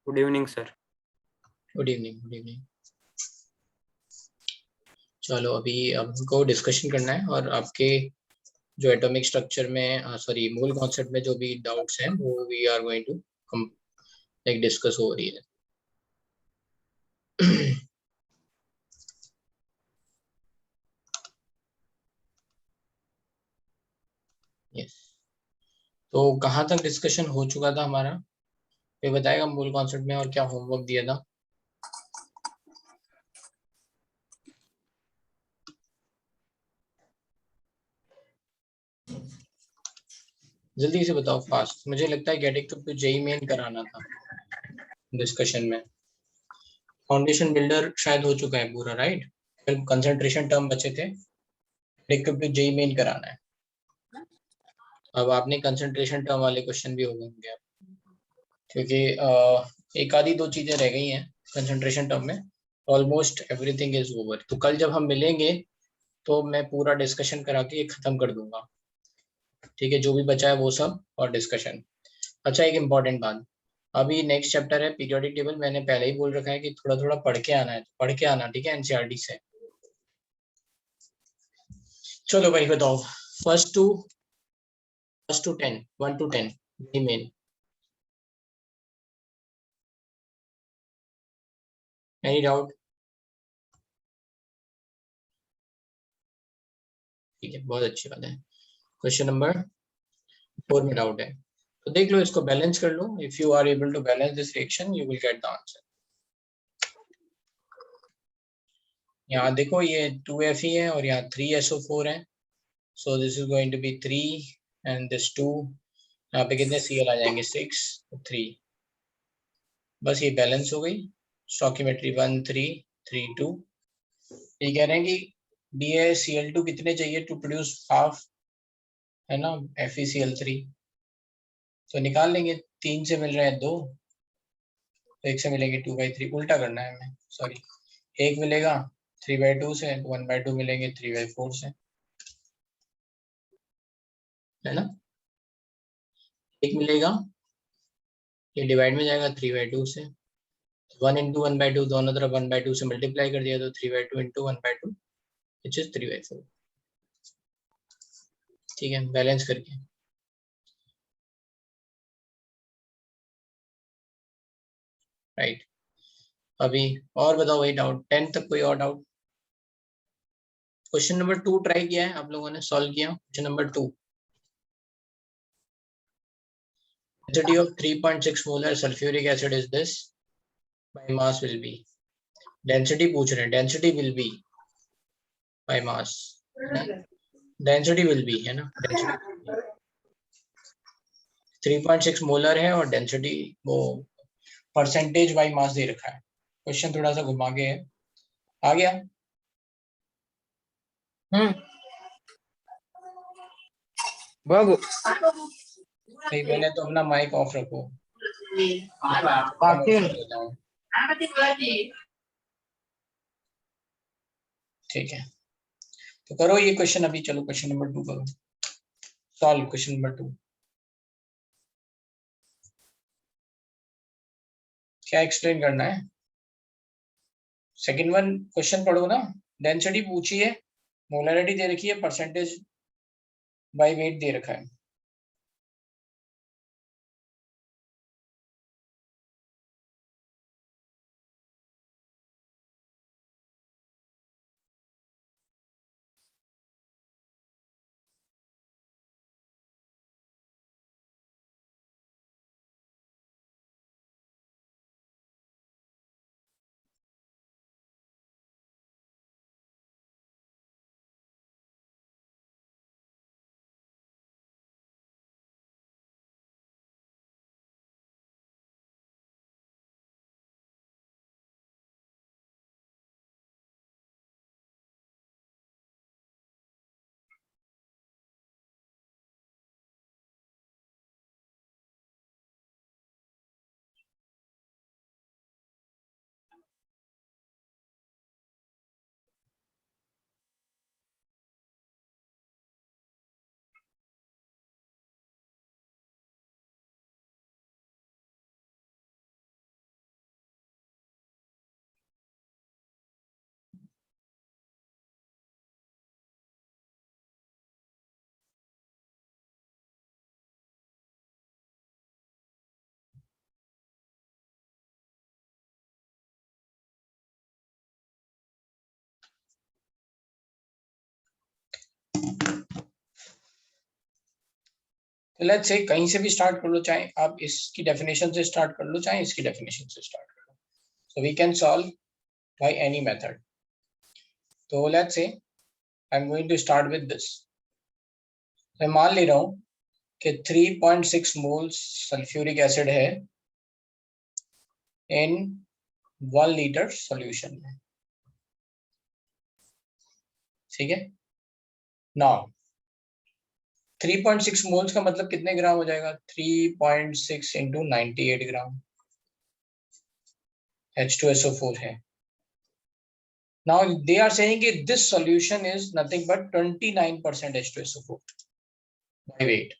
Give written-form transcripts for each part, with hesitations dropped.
Good evening sir. Good evening, good evening. चलो अभी हमको डिस्कशन करना है और आपके जो एटॉमिक स्ट्रक्चर में सॉरी मूल कॉन्सेप्ट में जो भी डाउट्स हैं वो we are going to like discuss हो रही है। यस, तो कहाँ तक डिस्कशन हो चुका था हमारा, ये बताएगा मूल कॉन्सेप्ट में और क्या होमवर्क दिया था? जल्दी से बताओ फास्ट। मुझे लगता है गेटिंग टू जेई मेन कराना था डिस्कशन में। फाउंडेशन बिल्डर शायद हो चुका है पूरा, राइट? फिर कंसंट्रेशन टर्म बचे थे, गेटिंग टू जेई मेन कराना है। अब आपने कंसंट्रेशन टर्म वाले क्वेश्चन भी हो गए होंगे क्योंकि एक आधी दो चीजें रह गई हैं कंसंट्रेशन टर्म में। Almost everything is over. तो कल जब हम मिलेंगे तो मैं पूरा डिस्कशन करा के खत्म कर दूंगा, ठीक है? जो भी बचा है वो सब और डिस्कशन। अच्छा, एक इम्पॉर्टेंट बात, अभी नेक्स्ट चैप्टर है पीरियोडिक टेबल। मैंने पहले ही बोल रखा है कि थोड़ा थोड़ा पढ़ के आना है, तो पढ़ के आना, ठीक है? एनसीईआरटी से। चलो भाई बताओ, फर्स्ट टू 10, 1 to 10 मेन। Any doubt? ठीक है, बहुत अच्छी बात है। क्वेश्चन नंबर 4 में डाउट है तो देख लो, इसको बैलेंस कर लो। If you are able to balance this reaction you will get the answer. यहाँ देखो ये 2Fe है और यहाँ 3SO4 है, so this is going to be 3 and this 2। यहाँ पे कितने Cl आ जाएंगे? 6 3। बस ये बैलेंस हो गई। स्टोइकियोमेट्री 1 3 3 2। ये कह रहे हैं कि DaCl2 कितने चाहिए टू प्रोड्यूस हाफ, है ना, FeCl3। तो निकाल लेंगे, 3 से मिल रहे हैं 2, तो 1 से मिलेंगे 2/3। उल्टा करना है हमें, सॉरी। 1 मिलेगा 3/2 से, 1/2 मिलेंगे 3/4 से, है ना? 1 मिलेगा, ये डिवाइड में जाएगा 3/2 से। 1 into 1/2 दोनों तरफ 1/2 से मल्टीप्लाई कर दिया तो 3/2 into 1/2 विच इज 3/4। ठीक है, बैलेंस करके। राइट, अभी और बताओ वही डाउट 10 तक, कोई और डाउट? क्वेश्चन नंबर 2 ट्राई किया है आप लोगों ने, सॉल्व किया? Question number 2, density of 3.6 molar sulfuric acid is this, by mass will be। Density पूछ रहे हैं, density will be by mass, density will be, है ना? डेंसिटी 3.6 मोलर है और डेंसिटी वो परसेंटेज बाय मास दे रखा है। क्वेश्चन थोड़ा सा घुमा के है, आ गया? बाबू भाई पहले तो अपना माइक ऑफ रखो। ठीक है, तो करो ये क्वेश्चन अभी। चलो क्वेश्चन नंबर 2 करो, सॉल्व क्वेश्चन नंबर 2। क्या एक्सप्लेन करना है? सेकंड वन क्वेश्चन पढ़ो ना। डेंसिटी पूछी है, मोलरिटी दे रखी है, परसेंटेज बाय वेट दे रखा है। तो लेट्स से कहीं से भी स्टार्ट कर लो, चाहे आप इसकी डेफिनेशन से स्टार्ट कर लो, चाहे इसकी डेफिनेशन से स्टार्ट कर लो. So we can solve by any method. तो let's say I am going to start with this. मैं मान ले रहा हूं कि 3.6 मोल्स सल्फ्यूरिक एसिड है इन 1 लीटर सॉल्यूशन में. ठीक है. नाउ 3.6 मोल्स का मतलब कितने ग्राम हो जाएगा? 3.6 इंटू 98 ग्राम H2SO4 है. Now they are saying that this solution is nothing but 29% H2SO4 by weight.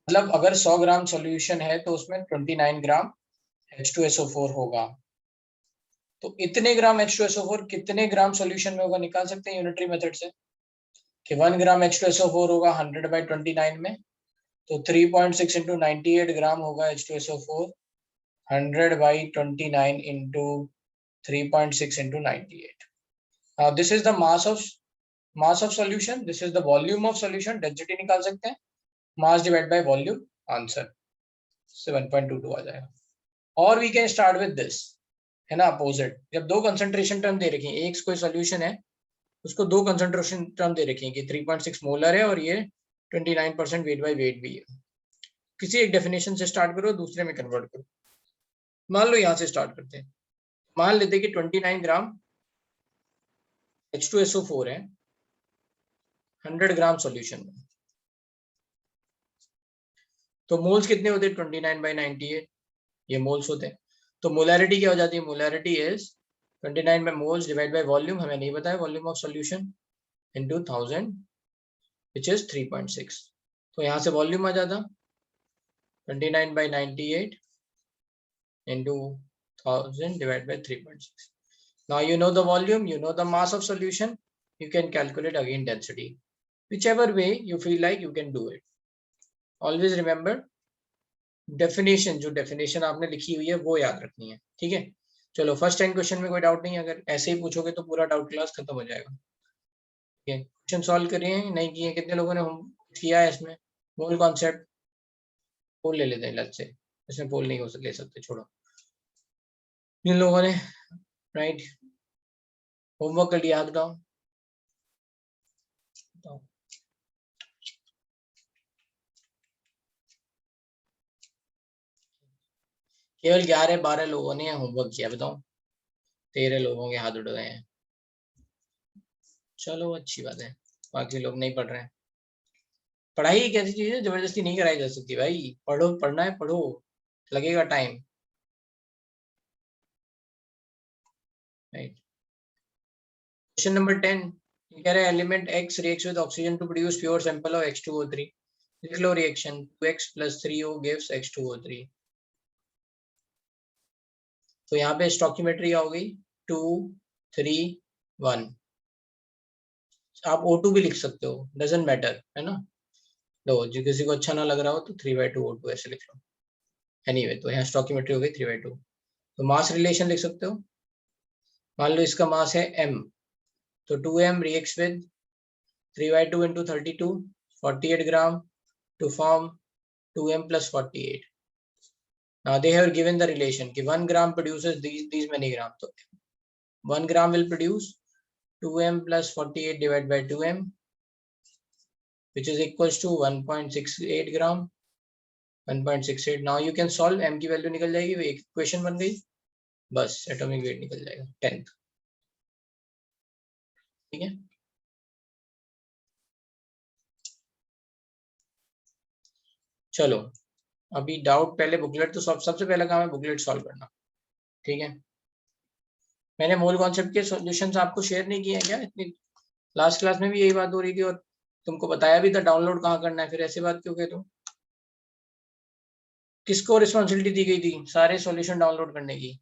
मतलब अगर 100 ग्राम सॉल्यूशन है तो उसमें 29 ग्राम H2SO4 होगा. तो इतने ग्राम H2SO4 कितने ग्राम सॉल्यूशन में होगा निकाल सकते हैं यूनिटरी मेथड से कि 1 ग्राम H2SO4 होगा 100 by 29 में. तो 3.6 into 98 ग्राम होगा H2SO4 100 by 29 into 3.6 into 98. Now this is the mass of solution. This is the volume of solution. Density निकाल सकते हैं. Mass divided by volume. Answer 7.22 आ जाएगा. और we can start with this. है ना अपोजिट. जब दो कंसंट्रेशन टर्म दे रखी हैं, एक कोई सोल्यूशन है उसको दो कंसंट्रेशन टर्म दे रखी हैं कि 3.6 मोलर है और ये 29% वेट बाय वेट भी है. किसी एक डेफिनेशन से स्टार्ट करो, दूसरे में कन्वर्ट करो. मान लो यहां से स्टार्ट करते हैं. मान लेते हैं कि 29 ग्राम H2SO4 है 100 ग्राम सॉल्यूशन में. तो मोल्स कितने होते हैं? 29 by 98. ये मोल्स होते हैं. तो मोलैरिटी क्या हो जाती है? Molarity is 29 by moles divide by volume. हमें नहीं पता है volume of solution into 1000 which is 3.6. तो यहाँ से वॉल्यूम आ जाता 29 by 98 into 1000 divided by 3.6. Now you know the volume, you know the mass of solution. You can calculate again density. Whichever way you feel like you can do it. Always remember definition, जो definition आपने लिखी हुई है वो याद रखनी है. ठीक है. चलो फर्स्ट 10 क्वेश्चन में कोई डाउट नहीं. अगर ऐसे ही पूछोगे तो पूरा डाउट क्लास खत्म हो जाएगा. ठीक है. क्वेश्चन सॉल्व करिए, नहीं किए. कितने लोगों ने किया है इसमें? मोल कॉन्सेप्ट पोल ले लेते हैं. लग से इसमें पोल नहीं हो ले सकते, छोड़ो. जिन लोगों ने राइट होमवर्क कर लिया हाथ उठाओ. केवल 11-12 लोगों ने होमवर्क किया. बताओ 13 लोगों के हाथ उठ गए हैं. चलो अच्छी बात है. बाकी लोग नहीं पढ़ रहे हैं. पढ़ाई एक ऐसी चीज है जबरदस्ती नहीं कराई जा सकती भाई. पढ़ो, पढ़ना है पढ़ो, लगेगा टाइम. राइट. क्वेश्चन नंबर 10 कह रहे हैं element X reacts with oxygen to produce pure sample of H2O3. लिख लो reaction. 2X plus 3O gives H2O3. तो यहाँ पे स्टोकियोमेट्री क्या हो गई? 2 3 1. आप O2 भी लिख सकते हो, डजंट मैटर, है ना. लो जो किसी को अच्छा ना लग रहा हो तो 3/2 O2 ऐसे लिख लो. एनीवे तो यहाँ स्टोकियोमेट्री हो गई 3/2. तो मास रिलेशन लिख सकते हो. मान लो इसका मास है m, तो 2m reacts with 3/2 into 32 48 gram to form 2m plus 48. Now they have given the relation कि 1 gram produces these many gram. तो 1 gram will produce 2m plus 48 divided by 2m which is equals to 1.68 gram. 1.68. Now you can solve. m की value निकल जाएगी, एक equation बन गई, बस atomic weight निकल जाएगा 10th. ठीक है. चलो अभी डाउट पहले बुकलेट तो सबसे पहला काम है बुकलेट सॉल्व करना. ठीक है. मैंने मोल कॉन्सेप्ट के सॉल्यूशंस आपको शेयर नहीं किए हैं क्या? इतनी लास्ट क्लास में भी यही बात हो रही थी और तुमको बताया भी था डाउनलोड कहाँ करना है. फिर ऐसी बात क्यों कहते हो? किसको रिस्पॉन्सिबिलिटी दी गई थी सारे सॉल्यूशन डाउनलोड करने की?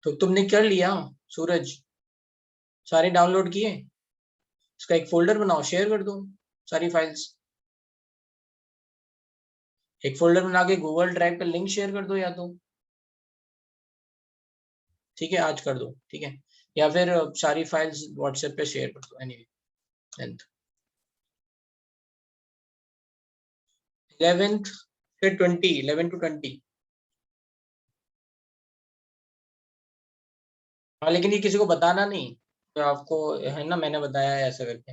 तो तुमने कर लिया सूरज, सारे डाउनलोड किए. इसका एक फोल्डर बनाओ, शेयर कर दो सारी फाइल्स. एक फोल्डर बना के गूगल ड्राइव पे लिंक शेयर कर दो या तो. ठीक है आज कर दो. ठीक है. या फिर सारी फाइल्स व्हाट्सएप पे शेयर कर दो. एनीवे 11th से 20, 11 to 20। हाँ लेकिन ये किसी को बताना नहीं, तो आपको है ना, मैंने बताया है ऐसा करके,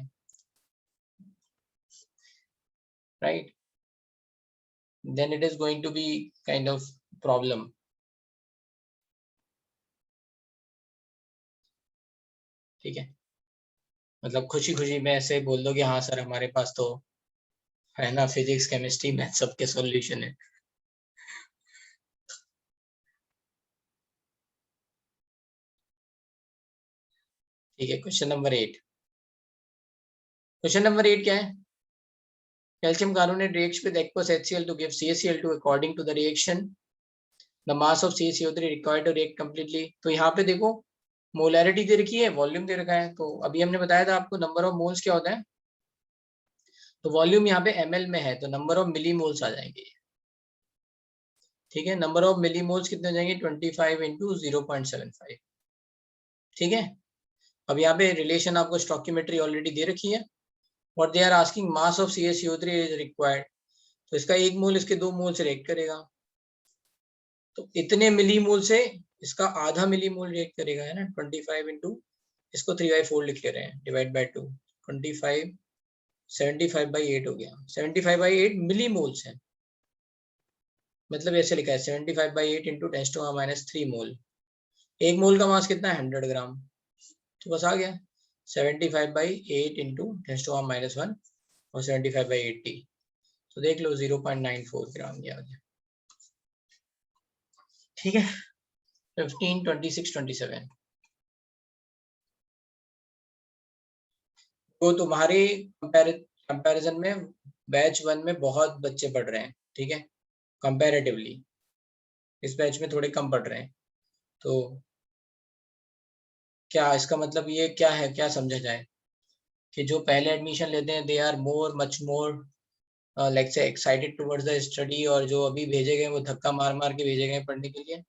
right, then it is going to be kind of problem। ठीक है, मतलब खुशी खुशी में ऐसे बोल दो कि हाँ सर हमारे पास तो है ना फिजिक्स केमिस्ट्री मैथ सबके सॉल्यूशन है। ठीक है, क्वेश्चन नंबर 8। क्वेश्चन नंबर 8 क्या है? Calcium carbonate reacts with aqueous HCl to give CaCl2 according to the reaction the mass of CaCO3 required to react completely। तो यहाँ पे देखो मोलैरिटी दे रखी है, वॉल्यूम दे रखा है, तो अभी हमने बताया था आपको नंबर ऑफ मोल्स क्या होता है, तो वॉल्यूम यहाँ पे ml में है तो नंबर ऑफ मिली मोल्स आ जाएंगे। ठीक है, नंबर ऑफ मिली मोल्स कितने हो जाएंगे 25 इंटू 0.75। ठीक है, अब यहाँ पे रिलेशन आपको स्टॉकियोमेट्री ऑलरेडी दे रखी है। What they are asking mass of CaCO3 is required, तो इसका 1 मोल इसके 2 मोल से रिएक्ट करेगा, तो इतने मिली मोल से इसका आधा मिली मोल रिएक्ट करेगा, है ना, 25 इंटू इसको 3/4 लिख ले रहे हैं, डिवाइड बाय 2, 25 75/8 हो गया। 75/8 मिली मोल्स है, मतलब ऐसे लिखा है 75/8 इंटू 10⁻³ मोल। 1 मोल का मास कितना है 100 ग्राम, तो बस आ गया 75/8 इंटू 10⁻⁻1 और 75/80, तो देख लो 0.94 ग्राम ये आ गया। ठीक है, 15, 26, 27। तो तुम्हारे कंपैरिजन में बैच 1 में बहुत बच्चे पढ़ रहे हैं, ठीक है, कंपैरेटिवली इस बैच में थोड़े कम पढ़ रहे हैं, तो क्या इसका मतलब ये क्या है, क्या समझा जाए कि जो पहले एडमिशन लेते हैं they are more much more like से एक्साइटेड टुवर्ड्स द स्टडी, और जो अभी भेजे गए वो धक्का मार मार के भेजे गए पढ़ने के लिए।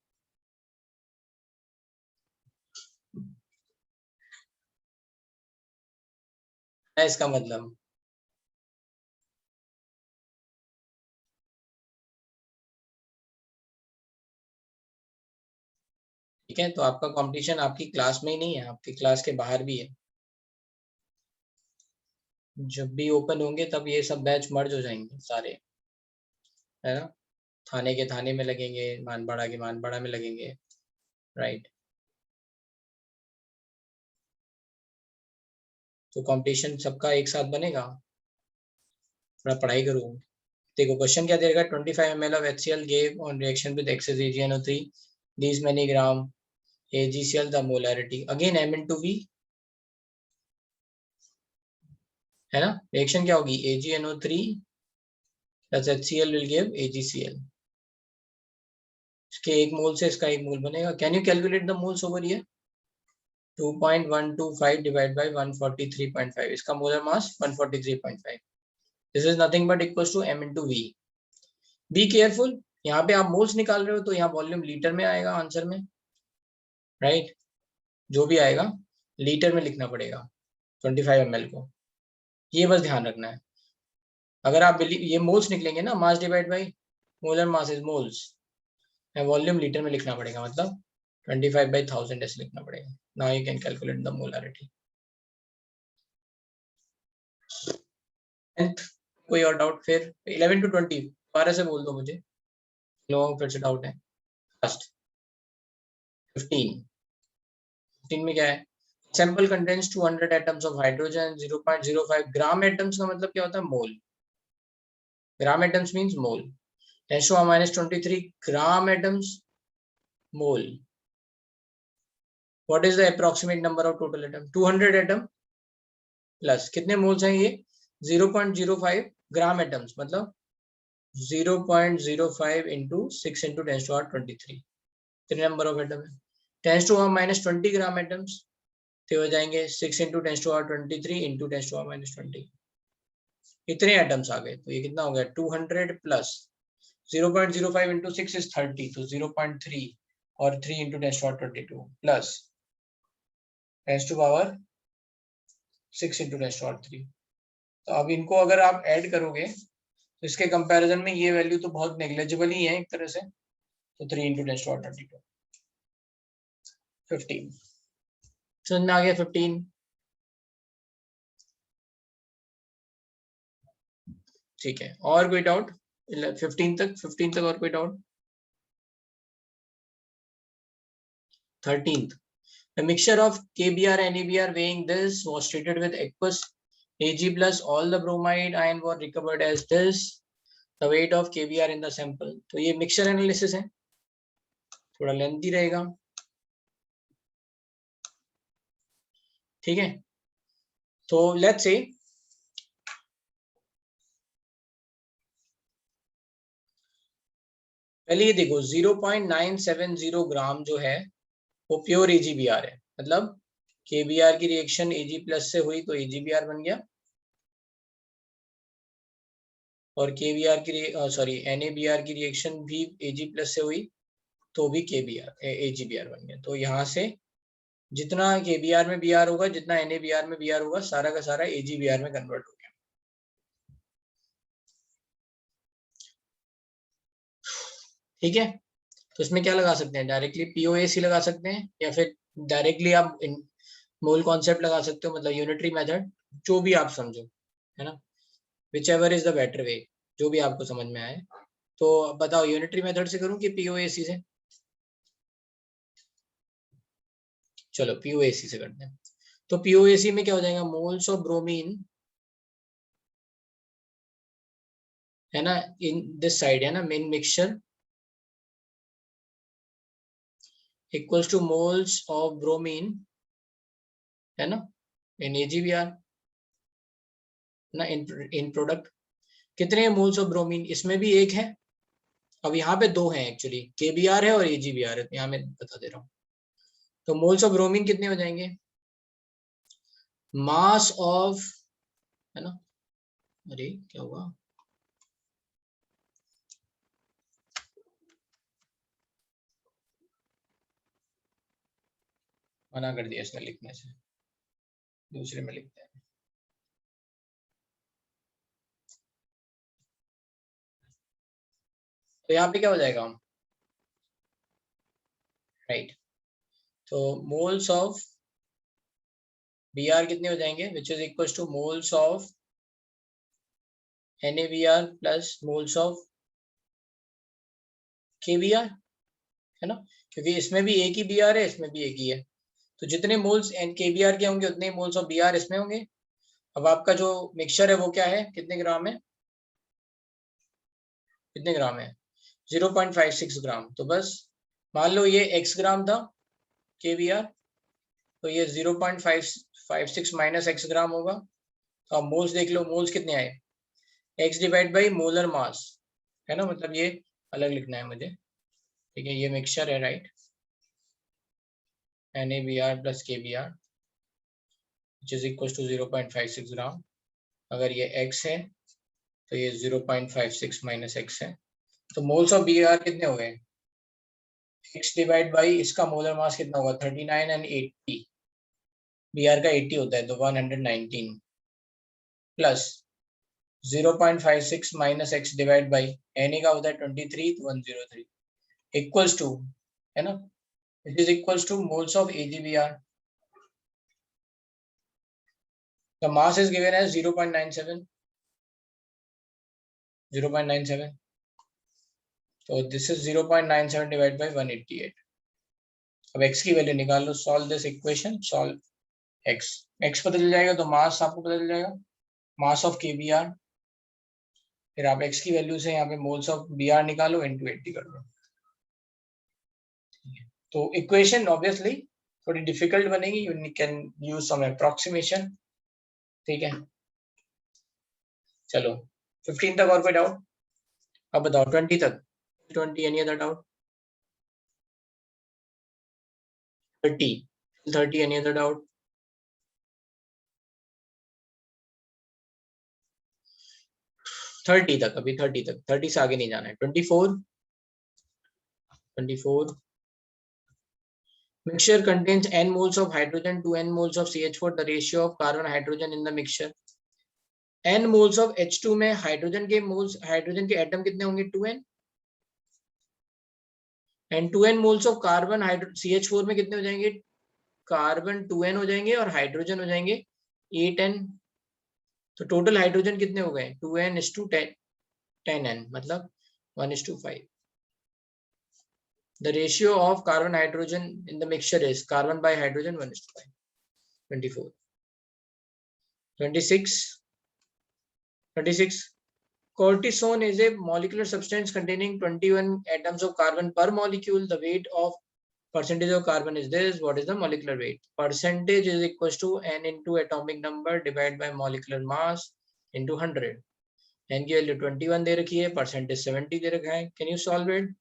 है इसका मतलब? ठीक है, तो आपका कंपटीशन आपकी क्लास में ही नहीं है, आपकी क्लास के बाहर भी है। जब भी ओपन होंगे तब ये सब बैच मर्ज हो जाएंगे सारे, है ना, थाने के थाने में लगेंगे, मानबाड़ा के मानबाड़ा में लगेंगे, राइट। तो कंपटीशन सबका एक साथ बनेगा, थोड़ा पढ़ाई करो। देखो क्वेश्चन क्या देगा, 25 ml of HCl gave on reaction with excess AgNO3 these many gram AgCl the molarity again M into V, है ना, रिएक्शन क्या होगी AgNO3 plus HCl will give AgCl, इसके 1 मोल से इसका 1 मोल बनेगा। Can you calculate the moles over here? 2.125 divide by 143.5, इसका molar mass 143.5, this is nothing but equals to M into V। Be careful, यहाँ पे आप मोल्स निकाल रहे हो तो यहाँ वॉल्यूम लीटर में आएगा आंसर में, राइट, जो भी आएगा लीटर में लिखना पड़ेगा 25 ml को, ये बस ध्यान रखना है। अगर आप ये मोल्स निकलेंगे ना, mass divide by molar mass is moles, volume litre में लिखना पड़ेगा, मतलब 25/1000 ऐसे लिखना पड़ेगा। Now you can calculate the molarity. कोई और डाउट? फिर 11 to 20 दोबारा से बोल दो मुझे, लोगों को फिर से डाउट है। फर्स्ट 15 में क्या है, sample contains 200 atoms of hydrogen, 0.05 gram atoms का मतलब क्या होता है mole, gram atoms means mole, 10⁻23 gram atoms mole. What is the approximate number of total atom, 200 atom plus कितने मोल्स हैं ये 0.05 ग्राम एटम्स, मतलब 0.05 इंटू 6 इंटू 10⁻23, कितने नंबर ऑफ एटम है 10⁻⁻20 ग्राम एटम्स, तो हो जाएंगे 6 इंटू 10⁻23 इंटू 10⁻20, इतने एटम्स आ गए, तो ये कितना हो गया 200 प्लस 0.05 इंटू 6 इज 30, तो 0.3 और 3 इंटू 10⁻22 प्लस 10⁻6 इंटू 10⁻3, तो अब इनको अगर आप ऐड करोगे इसके कंपैरिजन में ये वैल्यू तो बहुत नेग्लिजिबल ही है एक तरह से, तो 3 × 10⁻²2 15 समझ में आ गया। 15 ठीक है, और कोई डाउट 15 तक और कोई doubt? 13th, the mixture of KBr and NABr weighing this was treated with aqueous Ag plus all the bromide ion were recovered as this, the weight of KBr in the sample. तो ये mixture analysis है, थोड़ा lengthy रहेगा, ठीक है। तो let's से पहले ये देखो 0.970 ग्राम जो है वो प्योर AgBr है, मतलब KBr की रिएक्शन Ag प्लस से हुई तो AgBr बन गया, और KBr की NABr की रिएक्शन भी Ag प्लस से हुई तो भी AgBr बन गया। तो यहाँ से जितना KBr में Br होगा, जितना NABr में Br होगा, सारा का सारा AgBr में कन्वर्ट हो गया। ठीक है, तो इसमें क्या लगा सकते हैं, डायरेक्टली POAC लगा सकते हैं, या फिर डायरेक्टली आप मोल कॉन्सेप्ट लगा सकते हो, मतलब यूनिटरी मेथड, जो भी आप समझो, है ना, which ever is the better way, जो भी आपको समझ में आए। तो बताओ यूनिटरी मेथड से करूं कि POAC से? चलो POAC से करते हैं। तो POAC में क्या हो जाएगा, मोल्स ऑफ ब्रोमीन, है ना, इन दिस साइड है ना, main mixture equals two moles of bromine, है ना, इन AgBr ना, इन प्रोडक्ट। कितने मोल्स ऑफ ब्रोमीन, इसमें भी एक है, अब यहाँ पे दो हैं एक्चुअली, KBr है और AgBr है, यहाँ मैं बता दे रहा हूँ। तो मोल्स ऑफ ब्रोमीन कितने हो जाएंगे, मास ऑफ, है ना, अरे क्या हुआ, मना कर दिया इसने लिखने से, दूसरे में लिखते हैं। तो यहाँ पे क्या हो जाएगा, राइट, तो मोल्स ऑफ Br कितने हो जाएंगे, विच is equal two moles of NABr plus moles of KBr, है ना, क्योंकि इसमें भी एक ही Br है, इसमें भी एक ही है, तो जितने मोल्स KBr के होंगे उतने मोल्स ऑफ Br इसमें होंगे। अब आपका जो मिक्सचर है वो क्या है, कितने ग्राम है, कितने ग्राम है, 0.56 ग्राम। तो बस मान लो ये x ग्राम था KBr, तो ये 0.56 माइनस x ग्राम होगा। तो आप मोल्स देख लो, मोल्स कितने आए, x divide by molar mass, है ना, मतलब ये अलग लिखना है मुझे, ठीक है, ये मिक्सचर है, right, NABr plus KBr which is equal to 0.56 gram. अगर ये x है तो ये 0.56 माइनस x है, तो मोल्स ऑफ Br कितने हो गए, x डिवाइड बाई इसका मोलर मास कितना होगा, 39 एंड 80, Br का 80 होता है तो 119 plus 0.56 minus x divide by Na का होता है 23 तो 103 इक्वल्स टू, है ना, it is equals two moles of AgBr। The mass is given as 0.97, 0.97, so this is 0.97 divided by 188। अब x की वैल्यू निकाल लो, solve this equation, solve x पता चल जाएगा तो मास आपको पता चल जाएगा, मास ऑफ KBr, फिर आप x की वैल्यू से यहाँ पे मोल्स ऑफ Br निकालो, इनटू 80 कर लो। तो इक्वेशन ऑब्वियसली थोड़ी डिफिकल्ट बनेगी, you can use some approximation, ठीक है। चलो 15 तक और कोई डाउट, अब बताओ 20 तक, 20 any other doubt, 30 any other doubt, 30 तक, अभी 30 तक, 30 से आगे नहीं जाना है। 24 mixture contains n moles of hydrogen to n moles of CH4, the ratio of carbon hydrogen in the mixture, n moles of H2 में हाइड्रोजन के मोल्स, हाइड्रोजन के एटम कितने होंगे 2n, and 2n moles of carbon CH4 में कितने हो जाएंगे, carbon 2n हो जाएंगे और हाइड्रोजन हो जाएंगे 8n। तो टोटल हाइड्रोजन कितने हो गए 2n is to 10n, मतलब 1:5। The ratio of carbon hydrogen in the mixture is carbon by hydrogen 1:5। 24, 26, 26. Cortisone is a molecular substance containing 21 atoms of carbon per molecule. The weight of percentage of carbon is this. What is the molecular weight? Percentage is equals to n into atomic number divided by molecular mass into 100. n की value 21 दे रखी है, percentage 70 दे रखा है। Can you solve it,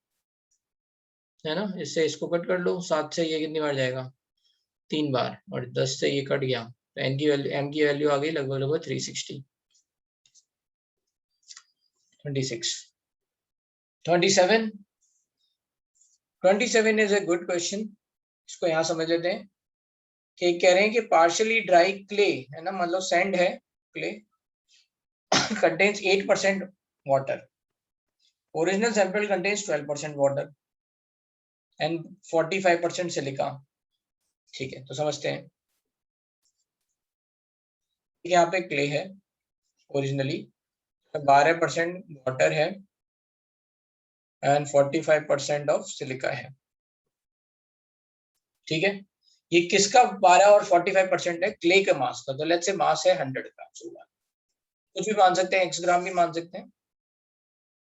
है ना? इससे इसको cut कर लो, 7 से ये कितनी बार जाएगा 3 बार, और 10 से ये कट गया, तो n की वैल्यू आ गई लगभग 360। 26, 27, 27 इज अ गुड क्वेश्चन। इसको यहाँ समझ लेते हैं कि कह रहे हैं कि पार्शियली ड्राई क्ले, है ना, मतलब सैंड है, clay contains 8% water. Original sample contains 12% water and 45% silica. ठीक है, तो समझते हैं। यहाँ पे क्ले है ओरिजिनली, 12% वाटर है एंड 45% ऑफ सिलिका है। ठीक है, ये किसका 12 और 45% है, क्ले के मास का। तो लेट्स से मास है 100 ग्राम, कुछ भी मान सकते हैं, x ग्राम भी मान सकते हैं।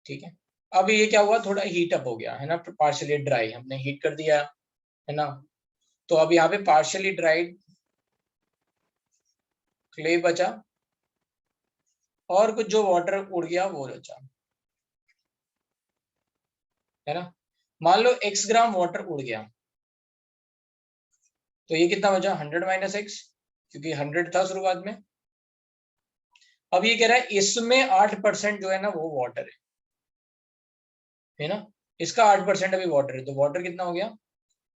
ठीक है, अब ये क्या हुआ, थोड़ा हीट अप हो गया, है ना, पार्शियली ड्राई, हमने हीट कर दिया, है ना। तो अब यहाँ पे पार्शियली ड्राइड क्ले बचा और कुछ जो वाटर उड़ गया वो बचा, है ना। मान लो x ग्राम वाटर उड़ गया, तो ये कितना बचा 100 माइनस x, क्योंकि 100 था शुरुआत में। अब ये कह रहा है इसमें 8% जो है ना वो वाटर है ना, इसका 8% अभी वाटर है, तो वाटर कितना हो गया,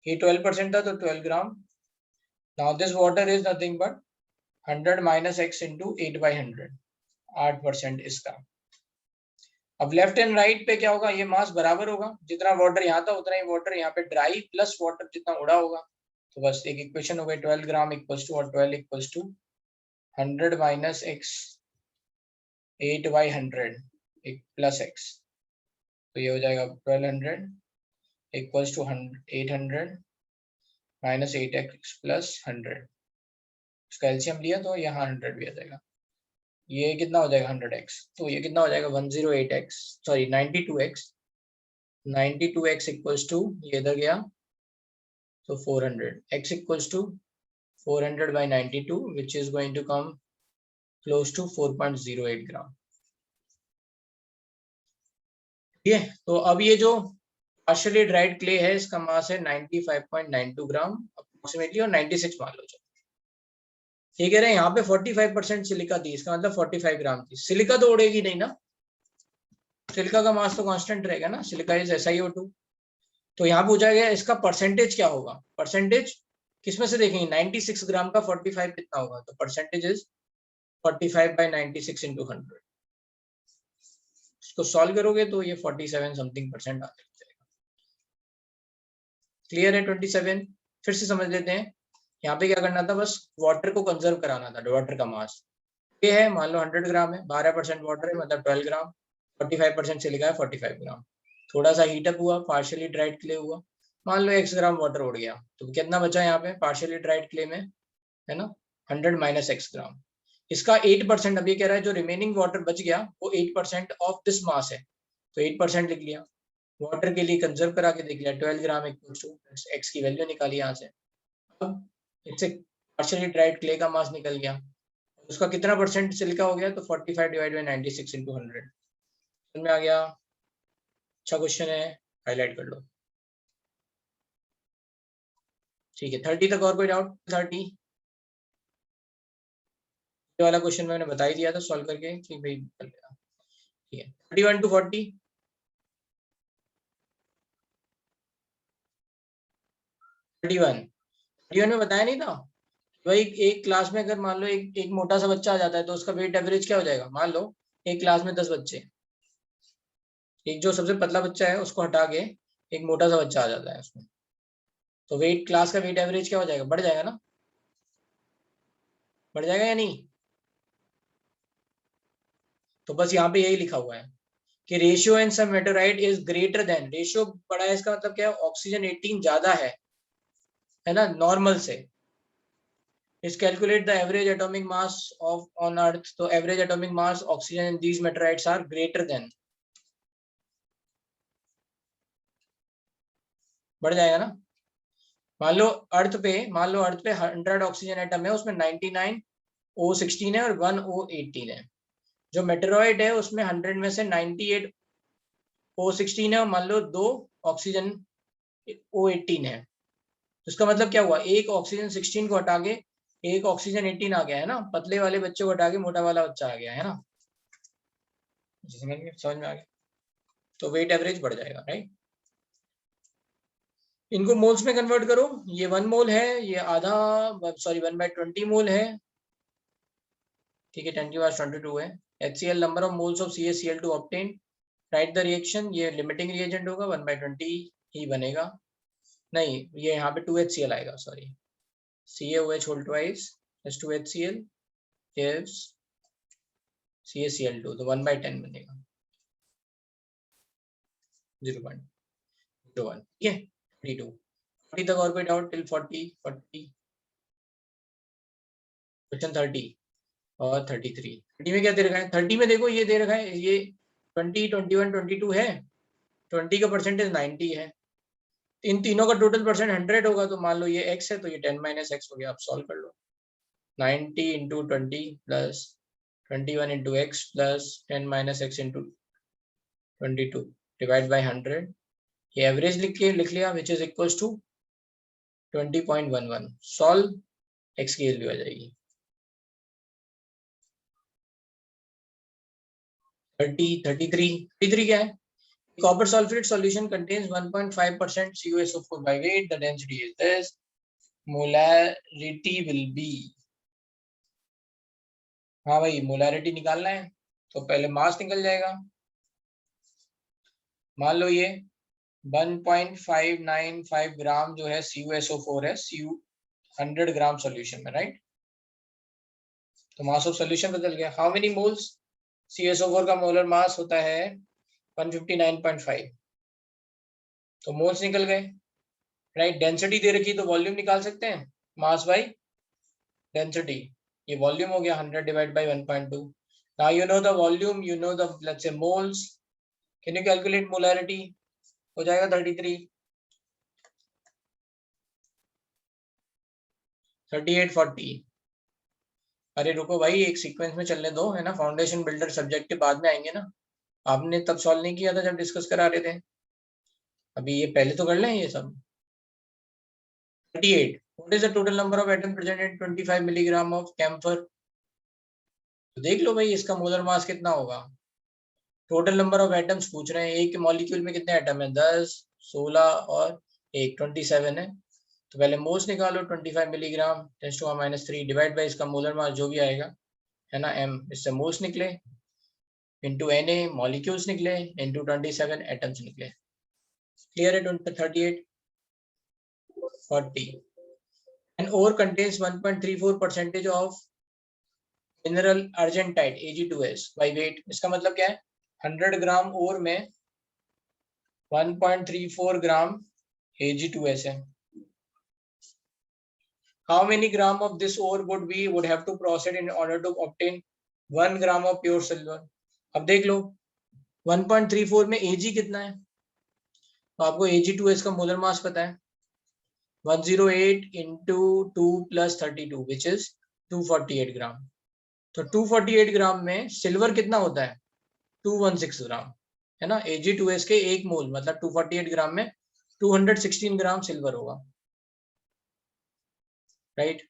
ये 12% था तो 12 gram. Now this water is nothing but 100 minus x into 8/100, 8% इसका। अब लेफ्ट एंड राइट पे क्या होगा, ये मास बराबर होगा, जितना वाटर यहाँ था उतना ही वाटर यहाँ पे ड्राई प्लस वाटर जितना उड़ा होगा। तो बस एक इक्वेशन हो गई, 12 ग्राम इक्वल्स टू, और 12 equals to 100 minus x 8/100 plus x, तो ये हो जाएगा 1200 equals to 800 minus 8x plus 100। इसका एलसीएम लिया तो यहाँ 100 भी आ जाएगा, ये कितना हो जाएगा 100x, तो ये कितना हो जाएगा 108x, sorry 92x, 92x equals to, ये इधर गया तो 400, x equals to 400 by 92 which is going to come close to 4.08 ग्राम। ठीक है, तो अब ये जो पार्शियली ड्राइड क्ले है इसका मास है 95.92 ग्राम अप्रोक्सीमेटली, और 96 मान लो। ये कह रहे हैं यहाँ पे 45% सिलिका थी, इसका मतलब 45 ग्राम थी। सिलिका तो उड़ेगी नहीं ना, सिलिका का मास तो कांस्टेंट रहेगा ना, सिलिका इज SiO2। तो यहाँ पूछा गया इसका परसेंटेज क्या होगा, परसेंटेज किसमें से देखेंगे, 96 ग्राम का 45 कितना होगा, तो परसेंटेज इज 45 by 96 into 100। इसको सॉल्व करोगे तो ये 47 समथिंग परसेंट आ जाएगा। क्लियर है 27? फिर से समझ लेते हैं, यहाँ पे क्या करना था, बस वाटर को कंजर्व कराना था, वाटर का मास ये है, मान लो 100 ग्राम है, 12% वाटर है मतलब 12 ग्राम, 45% सिलिका है 45 ग्राम। थोड़ा सा हीटअप हुआ, पार्शियली ड्राइड क्ले हुआ, मान लो x ग्राम वाटर उड़ गया, तो कितना बचा यहाँ पे पार्शियली ड्राइड क्ले में, है ना, 100 माइनस x ग्राम। इसका 8%, अभी कह रहा है जो रिमेनिंग वाटर बच गया वो 8% ऑफ दिस मास है, तो 8% लिख लिया। वाटर के लिए कंजर्व करा के देख लिया, 12 ग्राम इक्वल्स टू x की वैल्यू निकाली यहाँ से। अब इससे पार्शियली ड्राइड क्ले का मास निकल गया, उसका कितना परसेंट सिलिका हो गया, तो 45 डिवाइड बाय 96 into 100। समझ में आ गया? अच्छा क्वेश्चन है, हाईलाइट कर लो। ठीक है, 30 तक और कोई डाउट? 30 ये वाला क्वेश्चन मैंने बता ही दिया था सॉल्व करके कि भाई निकल गया। ठीक है, 31 to 40। 31 में बताया नहीं था भाई एक क्लास में अगर मान लो एक मोटा सा बच्चा आ जाता है तो उसका वेट एवरेज क्या हो जाएगा? मान लो एक क्लास में 10 बच्चे, एक जो सबसे पतला बच्चा है उसको हटा के एक मोटा सा बच्चा आ जाता है उसमें, तो वेट क्लास का वेट एवरेज क्या हो जाएगा? बढ़ जाएगा ना? बढ़ जाएगा या नहीं? तो बस यहाँ पे यही लिखा हुआ है कि ratio in some meteorite is greater than, ratio बड़ा है इसका मतलब क्या है? ऑक्सीजन 18 ज्यादा है ना नॉर्मल से। is calculate the average atomic mass of on earth, तो average atomic mass oxygen in these meteorites are greater than, बढ़ जाएगा ना? मान लो अर्थ पे 100 ऑक्सीजन एटम है, उसमें 99 O16 है और 1 O18 है। जो मेटेरॉइड है उसमें 100 में से 98 O16 है और मान लो 2 ऑक्सीजन O18 है। तो इसका मतलब क्या हुआ? एक ऑक्सीजन 16 को हटा के एक ऑक्सीजन 18 आ गया है ना, पतले वाले बच्चे को हटा के मोटा वाला बच्चा आ गया है ना। समझ में आ गया? तो वेट एवरेज बढ़ जाएगा, राइट। इनको मोल्स में कन्वर्ट करो, ये 1 मोल है, ये आधा, सॉरी 1/20 मोल है, ठीक है, 10⁻22 है। HCl number of moles of CaCl2 obtain, right the reaction, ये लिमिटिंग रिएजेंट होगा, 1/20 ही बनेगा, नहीं ये यहाँ पे 2HCl आएगा, sorry CaOH whole twice plus 2HCl gives CaCl2, तो 1/10 बनेगा, 0.01, ठीक है। 32 40 तक और कोई डाउट? टिल 40 क्वेश्चन 30 और 33। 30 में क्या दे रखा है? 30 में देखो ये दे रखा है, ये 20, 21, 22 है, 20 का परसेंटेज 90 है, इन तीनों का टोटल परसेंट 100 होगा, तो मान लो ये x है तो ये 10 - x हो गया। आप सॉल्व कर लो, 90 into 20 plus 21 into x plus 10 - x into 22 divide by 100, ये एवरेज लिख लिया which is equal to 20.11। Solve, x की वैल्यू आ जाएगी 33 क्या है? Copper sulfate solution contains 1.5% CuSO4 by weight. The density is this. Molarity will be, हाँ भाई मोलारिटी निकालना है तो पहले मास निकल जाएगा। मान लो ये 1.595 ग्राम जो है CuSO4 है, 100 ग्राम सॉल्यूशन में, राइट। तो मास ऑफ सॉल्यूशन बदल गया। How many moles? CuSO4 का मोलर मास होता है 159.5, तो मोल्स निकल गए, राइट। डेंसिटी दे रखी तो वॉल्यूम निकाल सकते हैं, मास बाई डेंसिटी, ये वॉल्यूम हो गया 100 divide by 1.2। Now you know the volume, you know the let's say moles, can you calculate molarity? हो जाएगा 33, 38, 40। अरे रुको भाई, एक सीक्वेंस में चलने दो, है ना, फाउंडेशन बिल्डर सब्जेक्ट के बाद में आएंगे ना, आपने तब सॉल्व नहीं किया था जब डिस्कस करा रहे थे, अभी ये पहले तो कर लें ये सब। 38, what is the total number of atoms present in 25 milligram of camphor? तो देख लो भाई इसका मोलर मास कितना होगा। टोटल नंबर ऑफ एटम्स पूछ रहे हैं, एक मॉलिक्यूल में कितने एटम है? 10, 16 और 1, 27 है। तो पहले मोल्स निकालो, 25 मिलीग्राम 10⁻³ डिवाइड बाई इसका मोलर मास जो भी आएगा, है ना, m, इससे मोल्स निकले इंटू Na मॉलिक्यूल्स निकले इंटू 27 एटम्स निकले। क्लियर है? 38, 40 and ore contains 1.34% of mineral argentite Ag2S by weight। इसका मतलब क्या है? 100 ग्राम ओर में 1.34 ग्राम Ag2S है। How many gram of this ore would have to process in order to obtain 1 gram of pure silver? अब देख लो 1.34 में Ag कितना है, तो आपको Ag2S का मोलर मास पता है, 108 into 2 plus 32 which is 248 ग्राम। तो 248 ग्राम में सिल्वर कितना होता है? 216 ग्राम, है ना। Ag2S के 1 मोल मतलब 248 ग्राम में 216 ग्राम सिल्वर होगा, राइट।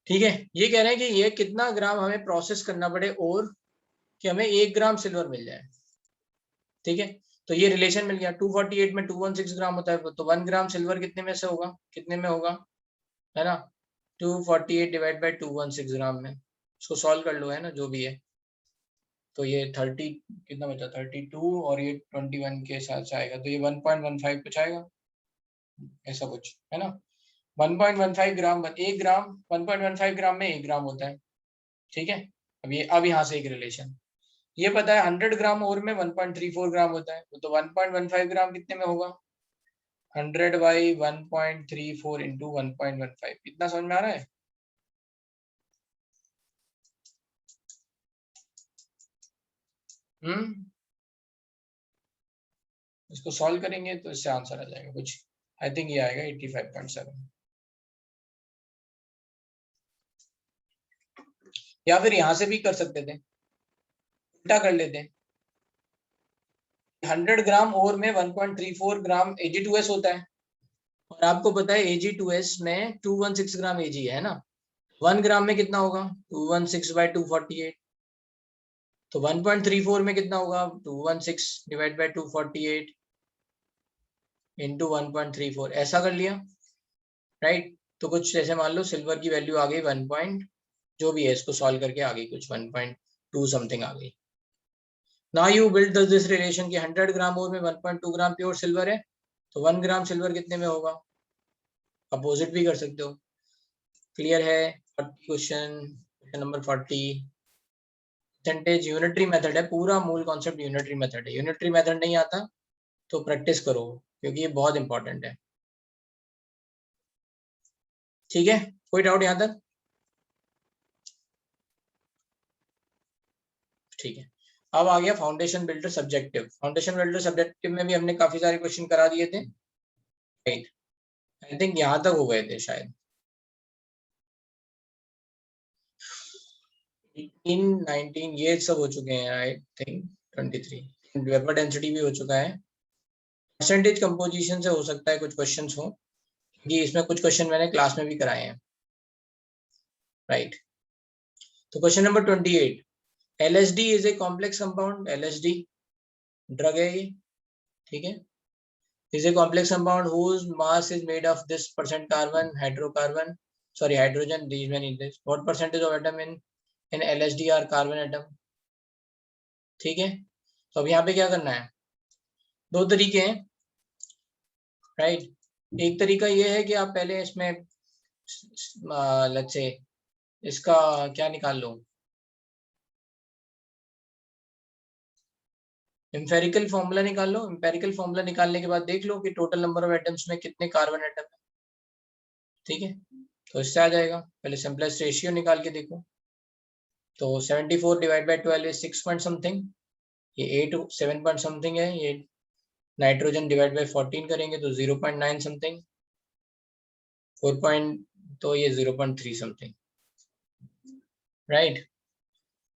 ठीक है, ये कह रहे हैं कि ये कितना ग्राम हमें प्रोसेस करना पड़े और कि हमें 1 ग्राम सिल्वर मिल जाए, ठीक है। तो ये रिलेशन मिल गया, 248 में 216 ग्राम होता है, तो 1 ग्राम सिल्वर कितने में से होगा? कितने में होगा? है ना, 248 डिवाइड बाई 216 ग्राम में, इसको सॉल्व कर लो, है ना, जो भी है। तो ये 30 कितना बचा, 32 और ये 21 के साथ आएगा, तो ये 1.15 कुछ आएगा, ऐसा कुछ, है ना। 1.15 ग्राम, 1 ग्राम 1.15 ग्राम में 1 ग्राम होता है, ठीक है। अब यहाँ से एक रिलेशन ये पता है, 100 ग्राम और में 1.34 ग्राम होता है, तो 1.15 ग्राम कितने में होगा, 100 बाई 1.34 इंटू 1.15, इतना समझ में आ रहा है। इसको सॉल्व करेंगे तो इससे आंसर आ जाएगा कुछ, आई थिंक ये आएगा 85.7, या फिर यहां से भी कर सकते थे, उल्टा कर लेते, 100 ग्राम और में 1.34 ग्राम Ag2S होता है, और आपको पता है Ag2S में 216 ग्राम Ag है ना, 1 ग्राम में कितना होगा, 216 बाई 248, तो 1.34 में कितना होगा, 216 डिवाइड बाई 248 इंटू 1.34, ऐसा कर लिया, राइट। तो कुछ जैसे मान लो सिल्वर की वैल्यू आ गई 1 पॉइंट जो भी है, इसको सॉल्व करके आ गई कुछ 1.2 समथिंग आ गई। Now you build this relation कि 100 ग्राम और में 1.2 ग्राम प्योर सिल्वर है, तो 1 ग्राम सिल्वर कितने में होगा, अपोजिट भी कर सकते हो। क्लियर है। 40 question number 40, percentage unitary method है, पूरा मूल कॉन्सेप्ट यूनिटरी मेथड है। यूनिटरी मेथड नहीं आता तो प्रैक्टिस करो, क्योंकि ये बहुत इंपॉर्टेंट है, ठीक है। कोई डाउट यहाँ तक, ठीक है। अब आ गया foundation builder subjective. Foundation builder subjective में भी हमने काफी सारे क्वेश्चन करा दिए थे, राइट। आई थिंक यहाँ तक हो गए थे शायद, 18 19 ये सब हो चुके हैं, आई थिंक 23 वेपर डेंसिटी भी हो चुका है। परसेंटेज कंपोजिशन से हो सकता है कुछ क्वेश्चंस हो, क्योंकि इसमें कुछ क्वेश्चन मैंने क्लास में भी कराए हैं, राइट। तो question number 28, LSD is a complex compound, LSD drug है ये, ठीक है। is a complex compound whose mass is made of this percent carbon, hydrogen, these many this, what percentage of atom in LSD are carbon atom, ठीक है। तो अब यहाँ पे क्या करना है, दो तरीके हैं, राइट। एक तरीका ये है कि आप पहले इसमें लेट्स से इसका क्या निकाल लो, एम्पेरिकल फॉर्मूला निकाल लो। एम्पेरिकल फॉर्मूला निकालने के बाद देख लो कि टोटल नंबर ऑफ एटम्स में कितने कार्बन एटम है, ठीक है। तो इससे आ जाएगा, पहले सिंपलेस्ट रेशियो निकाल के देखो। तो 74 divide by 12 is 6 point something, ये 8 7 पॉइंट समथिंग है। ये नाइट्रोजन डिवाइड बाई 14 करेंगे तो 0.9 समथिंग, 4 पॉइंट तो ये 0.3 समथिंग, राइट।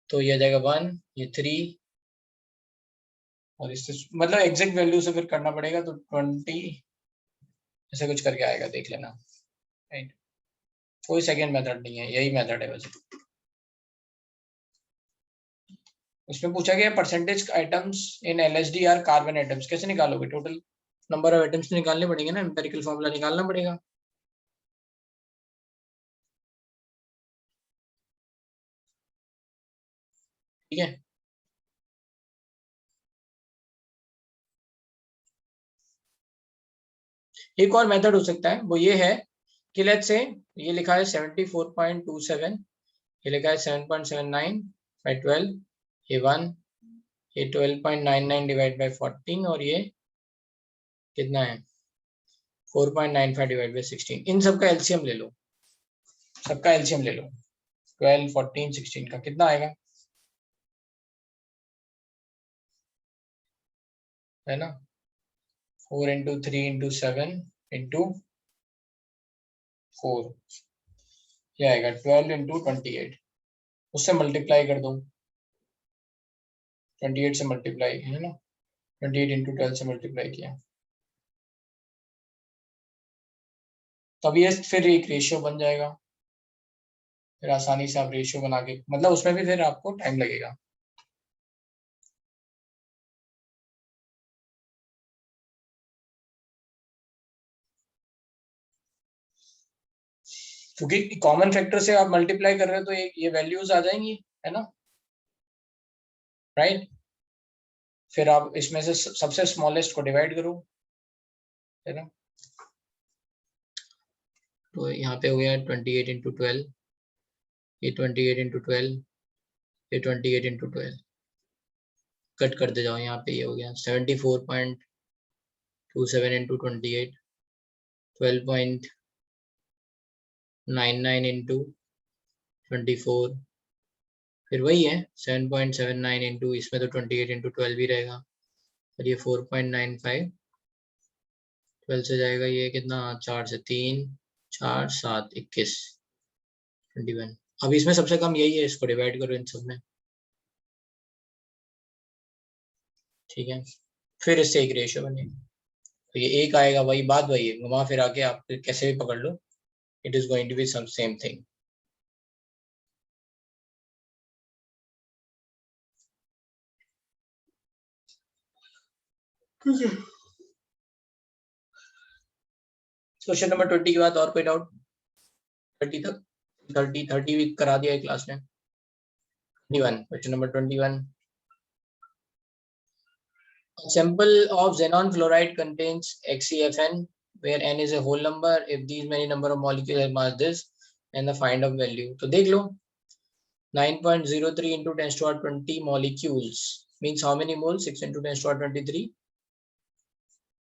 तो ये आ जाएगा 1, ये 3, और इससे मतलब एग्जैक्ट वैल्यू से फिर करना पड़ेगा, तो 20 ऐसे कुछ करके आएगा, देख लेना, राइट। कोई सेकेंड मेथड नहीं है, यही मेथड है वैसे। उसमें पूछा गया परसेंटेज आइटम्स इन LSD आर कार्बन आइटम्स, कैसे निकालोगे, टोटल नंबर ऑफ आइटम्स तो निकालने पड़ेंगे ना, एम्पेरिकल फॉर्मूला निकालना पड़ेगा, ठीक है। एक और मेथड हो सकता है, वो ये है कि लेट्स से ये लिखा है 74.27, ये लिखा है 7.79 बाई 12, ये 1, ये 12.99 डिवाइड बाई 14, और ये कितना है 4.95 डिवाइड बाई 16। इन सबका एलसीएम ले लो, सबका एलसीएम ले लो, 12 14 16 का कितना आएगा, है ना, 4 इंटू 3 इंटू 7 इंटू 4, ये आएगा 12 इंटू 28, उससे मल्टीप्लाई कर दो, 28 से मल्टीप्लाई, है ना, 28 इंटू 12 से मल्टीप्लाई किया, तब ये फिर एक रेशियो बन जाएगा। फिर आसानी से आप रेशियो बना के, मतलब उसमें भी फिर आपको टाइम लगेगा। क्योंकि कॉमन फैक्टर से आप मल्टीप्लाई कर रहे हो तो ये वैल्यूज आ जाएंगी, है ना, राइट। फिर आप इसमें से सबसे स्मॉलेस्ट को डिवाइड करो, है ना। तो यहाँ पे हो गया 28 इंटू 12, ये 28 इंटू 12, ये 28 इंटू 12, कट करते जाओ, यहाँ पे ये हो गया 74.27 इंटू 28, 12.99 इंटू 24, फिर वही है 7.79 इंटू, इसमें तो 28 इंटू 12 ही रहेगा, और ये 4.95, 12 से जाएगा ये कितना, 4 से 3, 4 7 21, 21। अब इसमें सबसे कम यही है, इसको डिवाइड करो इन सब में, ठीक है। फिर इससे एक रेशियो बनेगी, तो ये एक आएगा, वही बात वही है, घुमा फिर आके आप कैसे भी पकड़ लो, it is going to be some same thing. Question number 20 के बाद और कोई डाउट? 30 तक, 30 भी करा दिया है क्लास में। 21, question number 21, a sample of xenon fluoride contains XeFn where n is a whole number if these many number of molecules have mass this and the find of value। तो देख लो 9.03 into 10 to the 20 molecules means how many moles? 6 into 10 to the 23,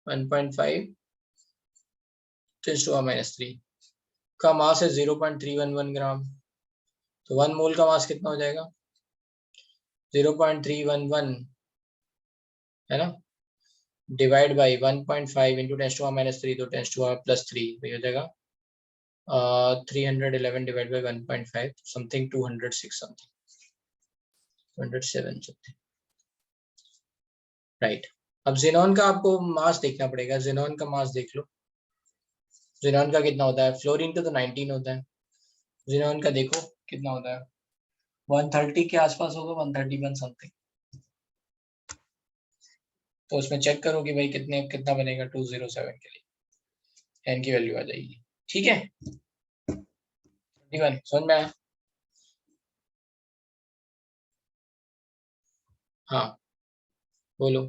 1.5 10 to the -3 का mass है 0.311 ग्राम, तो 1 मोल का मास कितना हो जाएगा? 0.311, है ना, divide by 1.5 into 10 to the -3, तो 10 to the +3 हो जाएगा 311 divide by 1.5 something 206 something 207 something, right. अब जेनॉन का आपको मास देखना पड़ेगा, जेनॉन का मास देख लो, जेनॉन का कितना होता है, फ्लोरीन का तो 19 होता है, जेनॉन का देखो कितना होता है, 130 के आसपास होगा, 131 समथिंग। तो उसमें चेक करो कि भाई कितना बनेगा 207 के लिए, एन की वैल्यू आ जाएगी, ठीक है। 21 समझ में आया? हाँ बोलो।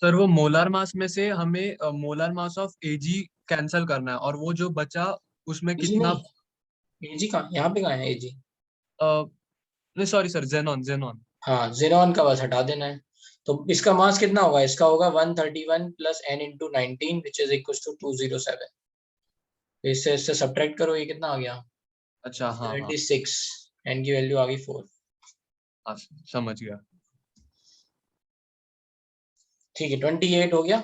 सर वो मोलार मास में से हमें molar mass of AG cancel करना है, और वो जो बचा उसमें एजी कितना नहीं, एजी कहाँ, यहाँ पे कहाँ है एजी? नहीं सॉरी सर, जेनॉन जेनॉन। हाँ जेनॉन का बस हटा देना है, तो इसका मास कितना होगा, इसका होगा 131 plus n into 19 which is equal to 207। इससे सब्ट्रैक्ट करो, ये कितना आ गया, अच्छा हाँ हाँ 76, n की वैल्यू आ गई 4, हाँ, समझ गया। ठीक है 28 हो गया।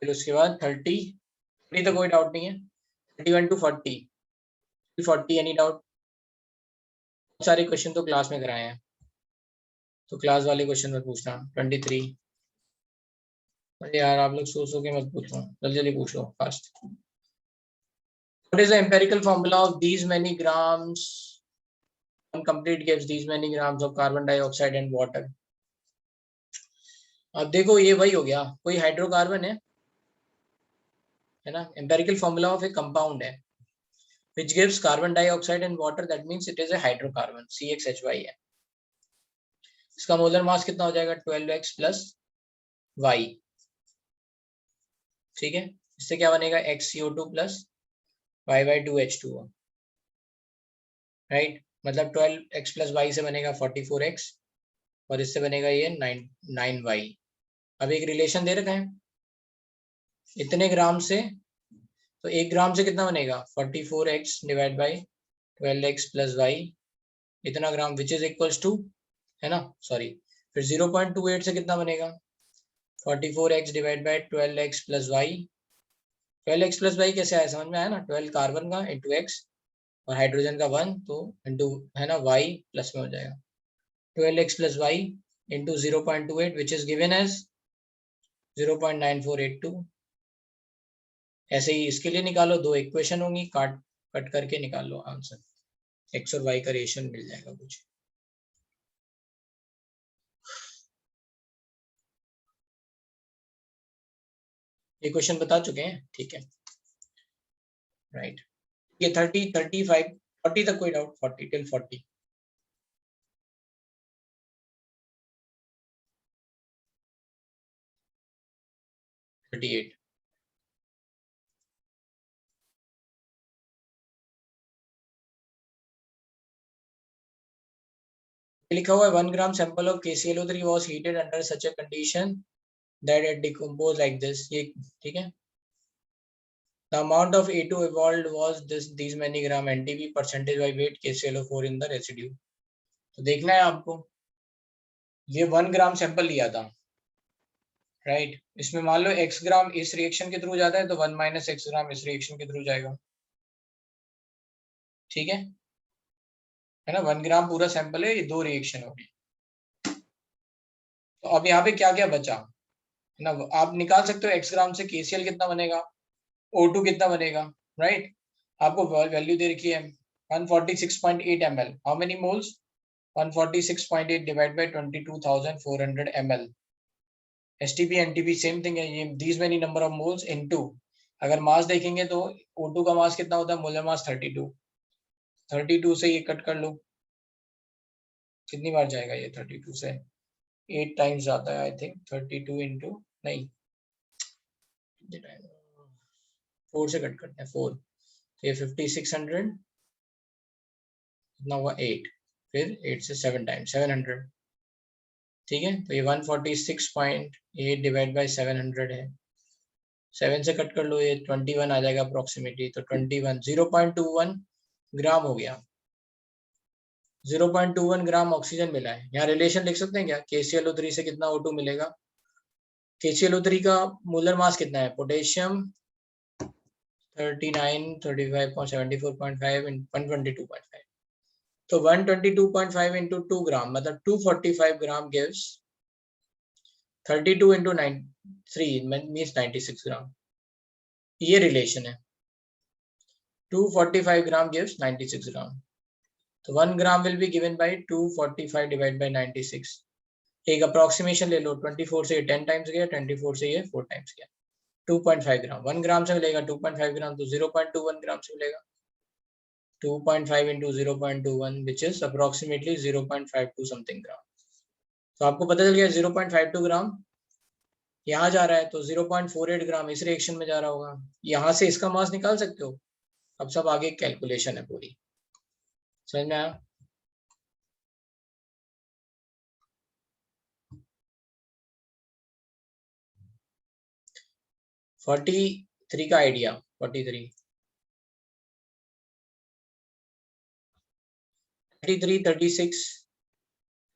फिर उसके बाद 30 तो कोई डाउट नहीं है, 31 टू 40 एनी डाउट? सारे क्वेश्चन तो क्लास में कराए हैं, तो क्लास वाले क्वेश्चन में पूछना। 23, अरे यार आप लोग सो के मत पूछो, जल्दी जल्दी पूछ लो fast. What is the empirical formula of these many grams? One complete gives these many grams of carbon dioxide and water. अब देखो ये वही हो गया, कोई हाइड्रोकार्बन है ना, empirical formula of a compound है which gives carbon dioxide and water, that means it is a hydrocarbon, CXHY है। इसका मोलर मास कितना हो जाएगा, 12x plus y, ठीक है। इससे क्या बनेगा, XCO2 plus y/2H2O, राइट। मतलब 12x plus y से बनेगा 44x, और इससे बनेगा ये 9y। अब एक रिलेशन दे रखा है इतने ग्राम से, तो 1 ग्राम से कितना बनेगा, 44x divide by 12x plus y, इतना ग्राम विच इज इक्वल्स टू, है ना, सॉरी, फिर 0.28 से कितना बनेगा, 44x divide by 12x plus y। 12x plus y कैसे आया, समझ में आया ना, 12 कार्बन का इंटू x और हाइड्रोजन का 1, तो इंटू, है ना, y प्लस में हो जाएगा 12x plus y into 0.28 which is given as 0.9482। ऐसे ही इसके लिए निकालो, दो इक्वेशन होंगी, कट करके निकाल लो आंसर, एक्स और वाई का रेशियो मिल जाएगा कुछ। ये क्वेश्चन बता चुके हैं, ठीक है, राइट। ये 30, 35, 40 तक कोई डाउट? 40 till 40. लिखा हुआ है 1 gram sample of KClO3 was heated under such a condition that it decomposed like this. ये ठीक है. The amount of A2 evolved was these many gram NTP percentage by weight KClO4 in the residue. तो देखना है आपको, ये 1 gram sample लिया था, राइट. इसमें मान लो x ग्राम इस रिएक्शन के थ्रू जाता है तो 1 - x ग्राम इस रिएक्शन के थ्रू जाएगा. ठीक है ना. 1 ग्राम पूरा सैंपल है, ये 2 रिएक्शन हो गई. तो अब यहाँ पे क्या क्या बचा है ना, आप निकाल सकते हो. x ग्राम से KCl कितना बनेगा, O2 कितना बनेगा, राइट. आपको वैल्यू दे रखी है 146.8 ml. How many moles? 146.8 divide by 22,400 ml. STP NTP same thing है. ये these many number of moles into, अगर मास देखेंगे तो O2 का मास कितना होता है, मोलर मास 32. 32 से ये कट कर लो, कितनी बार जाएगा ये 32 से? 8 टाइम्स जाता है आई थिंक. 32 इंटू नहीं 4 से कट करते हैं 4, तो ये 5600 कितना हुआ 8, फिर 8 से 7 टाइम्स 700. ठीक है, तो ये 146.8 डिवाइड बाय 700 है. 7 से कट कर लो, ये 21 आ जाएगा अप्रोक्सीमेटली. तो 21 0.21 ग्राम हो गया. 0.21 ग्राम ऑक्सीजन मिला है. यहाँ रिलेशन लिख सकते हैं क्या, KClO3 से कितना O2 मिलेगा? KClO3 का मोलर मास कितना है? पोटेशियम 39, 35.74.5 122.5. तो 122.5 into 2 ग्राम मतलब 245 ग्राम gives 32 into 3 means 96 ग्राम. ये रिलेशन है. 245 ग्राम gives 96 ग्राम. तो 1 ग्राम will be given by 245 divided by 96. एक अप्रोक्सीमेशन ले लो. 24 से ये 10 टाइम्स गया, 24 से ये 4 टाइम्स गया. 2.5 ग्राम 1 ग्राम से मिलेगा. 2.5 ग्राम तो 0.21 ग्राम से मिलेगा. 2.5 into 0.21 which is approximately 0.52 something ग्राम. तो आपको पता चल गया 0.52 ग्राम यहाँ जा रहा है, तो 0.48 ग्राम इस रिएक्शन में जा रहा होगा. यहाँ से इसका मास निकाल सकते हो. अब सब आगे कैलकुलेशन है पूरी. समझ में आया? फोर्टी थ्री का idea. 43 36.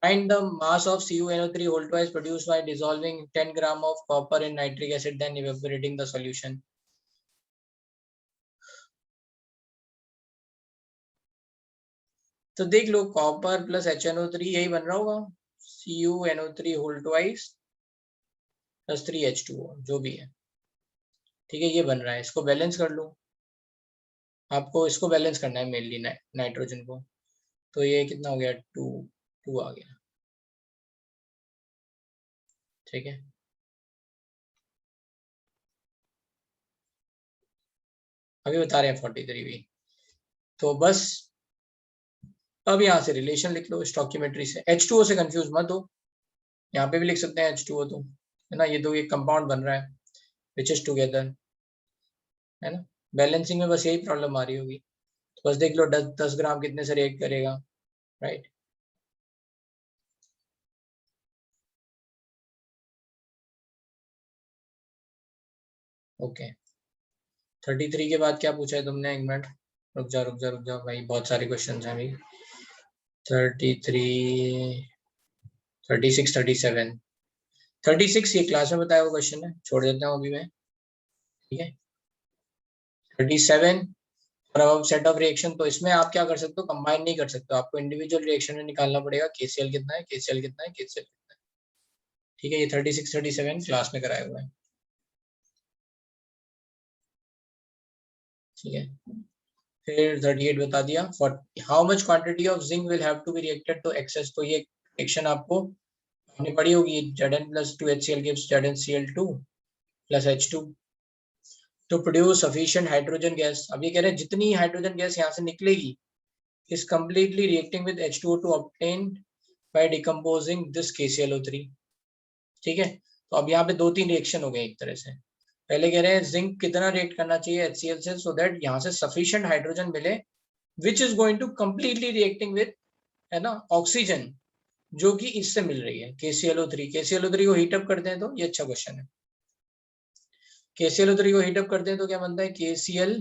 Find the mass of CuNO3 whole twice produced by dissolving 10 gram of copper in nitric acid then evaporating the solution. तो देख लो कॉपर प्लस HNO3 यही बन रहा होगा. CuNO3 whole twice plus 3H2O जो भी है. ठीक है, ये बन रहा है. इसको बैलेंस कर लो. आपको इसको बैलेंस करना है मेनली नाइट्रोजन को. तो ये कितना हो गया 2 आ गया. ठीक है, अभी बता रहे हैं 43 भी. तो बस अब यहाँ से रिलेशन लिख लो स्टोइकियोमेट्री से. H2O से कंफ्यूज मत हो. यहाँ पे भी लिख सकते हैं H2O तो है ना. ये दो एक कंपाउंड बन रहा है विच इज टुगेदर है ना. बैलेंसिंग में बस यही प्रॉब्लम आ रही होगी. तो बस देख लो 10 ग्राम कितने से रिएक्ट करेगा, राइट. ओके 33 के बाद क्या पूछा है तुमने? एक मिनट रुक जाओ भाई, बहुत सारे क्वेश्चन हैं अभी. 33 36 37 36 ये क्लास में बताया हुआ क्वेश्चन है, छोड़ देता हूँ अभी मैं. ठीक है 37 और अब सेट ऑफ रिएक्शन. तो इसमें आप क्या कर सकते हो, कंबाइन नहीं कर सकते, आपको इंडिविजुअल रिएक्शन में निकालना पड़ेगा. KCl कितना है, KCl कितना है, KCl कितना है. ठीक है, ये 36 37 क्लास में कराया हुआ है. ठीक है, फिर 38 बता दिया. For how much quantity of zinc will have to be reacted to excess. तो ये रिएक्शन आपको आपने पढ़ी होगी. Zn plus 2HCl gives ZnCl2 plus H2. To produce sufficient hydrogen gas. अब ये कह रहे हैं जितनी हाइड्रोजन गैस यहाँ से निकलेगी is completely reacting with H2O to obtain by decomposing this KClO3। ठीक है, तो अब यहाँ पे 2-3 रिएक्शन हो गए एक तरह से। पहले कह रहे हैं जिंक कितना रिएक्ट करना चाहिए HCl से सो दैट यहाँ से सफिशिएंट हाइड्रोजन मिले which is going to completely reacting with, है ना, ऑक्सीजन जो कि इससे मिल रही है KClO3। KClO3 को हीटअप करते हैं तो ये अच्छा क्वेश्चन है। KClO3 को हीटअप करते हैं तो क्या बनता है KCl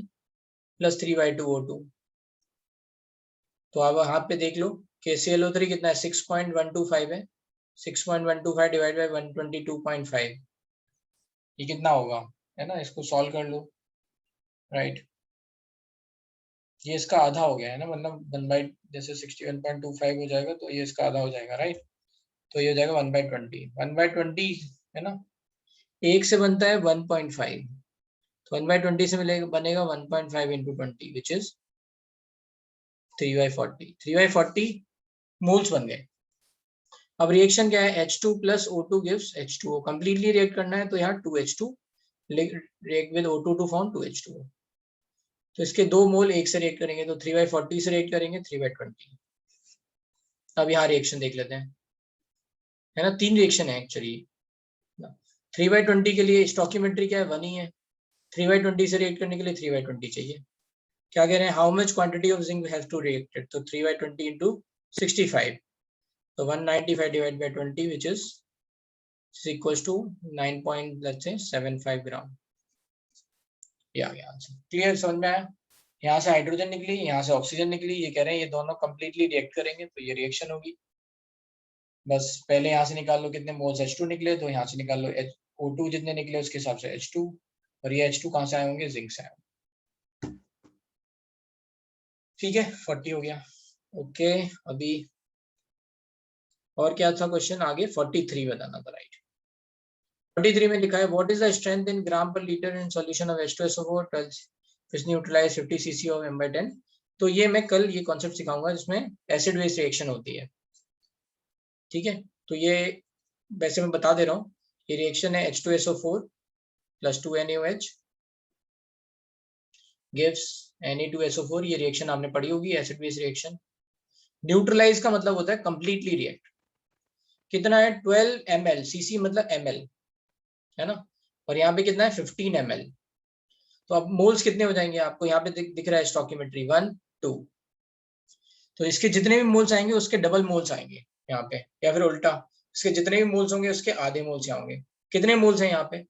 + 3/2O2। तो अब यहाँ पे देख लो KClO3 कितना है 6.125 है, 6.125 डिवाइड बाय 122.5, ये कितना होगा, है ना, इसको सॉल्व कर लो, राइट। ये इसका आधा हो गया है ना, मतलब 1 जैसे 61.25 हो जाएगा तो ये इसका आधा हो जाएगा, राइट। तो ये हो जाएगा 1/20, 1/20 है ना, एक से बनता है 1.5, तो 1/20 से मिलेगा बनेगा 1.5 × 20 विच इज 3/40, 3/40 मोल्स बन गए। अब रिएक्शन क्या है, H2 + O2 gives H2O। Completely react करना है तो यहाँ 2H2 react with O2 to form 2H2O। तो इसके 2 मोल एक से रिएक्ट करेंगे तो 3/40 से रिएक्ट करेंगे 3/20। अब यहाँ रिएक्शन देख लेते हैं, है ना, 3 रिएक्शन है एक्चुअली। 3/20 के लिए स्टोइकियोमेट्री क्या है, 1 ही है। 3/20 से रिएक्ट करने के लिए 3/20 चाहिए। क्या कह रहे हैं, how much quantity of zinc have to reacted, तो 3/20 × 65, तो 195 divide by 20 which is equals to 9.75 gram. ये आ गया आंसर। क्लियर, समझ में आया। यहाँ से हाइड्रोजन निकली, यहाँ से ऑक्सीजन निकली, ये कह रहे हैं ये दोनों कंप्लीटली रिएक्ट करेंगे तो ये रिएक्शन होगी। बस पहले यहाँ से निकाल लो कितने मोल्स H2 निकले, तो यहाँ से निकाल लो O2 जितने निकले उसके हिसाब से H2, और ये H2 कहाँ से आए होंगे, जिंक से आए होंगे। ठीक है, 40 हो गया। ओके, अभी और क्या था क्वेश्चन आगे, 43 बताना था, राइट। 43 में लिखा है what is the strength in gram per litre in solution of H2SO4 which neutralize 50 cc of M/10। तो ये मैं कल ये कॉन्सेप्ट सिखाऊंगा जिसमें एसिड बेस रिएक्शन होती है। ठीक है, तो ये वैसे मैं बता दे रहा हूँ, ये रिएक्शन है H2SO4 + 2NaOH gives Na2SO4। ये रिएक्शन आपने पढ़ी होगी, एसिड बेस रिएक्शन। न्यूट्रलाइज का मतलब होता है कंप्लीटली रिएक्ट। कितना है 12 ml, cc मतलब ml, है ना, और यहाँ पे कितना है 15 ml। तो अब मोल्स कितने हो जाएंगे, आपको यहाँ पे दिख रहा है स्टोइकियोमेट्री 1 2, तो इसके जितने भी मोल्स आएंगे उसके डबल मोल्स आएंगे यहाँ पे, या फिर उल्टा, इसके जितने भी मोल्स होंगे उसके आधे मोल्स यहाँ होंगे। कितने मोल्स हैं यहाँ पे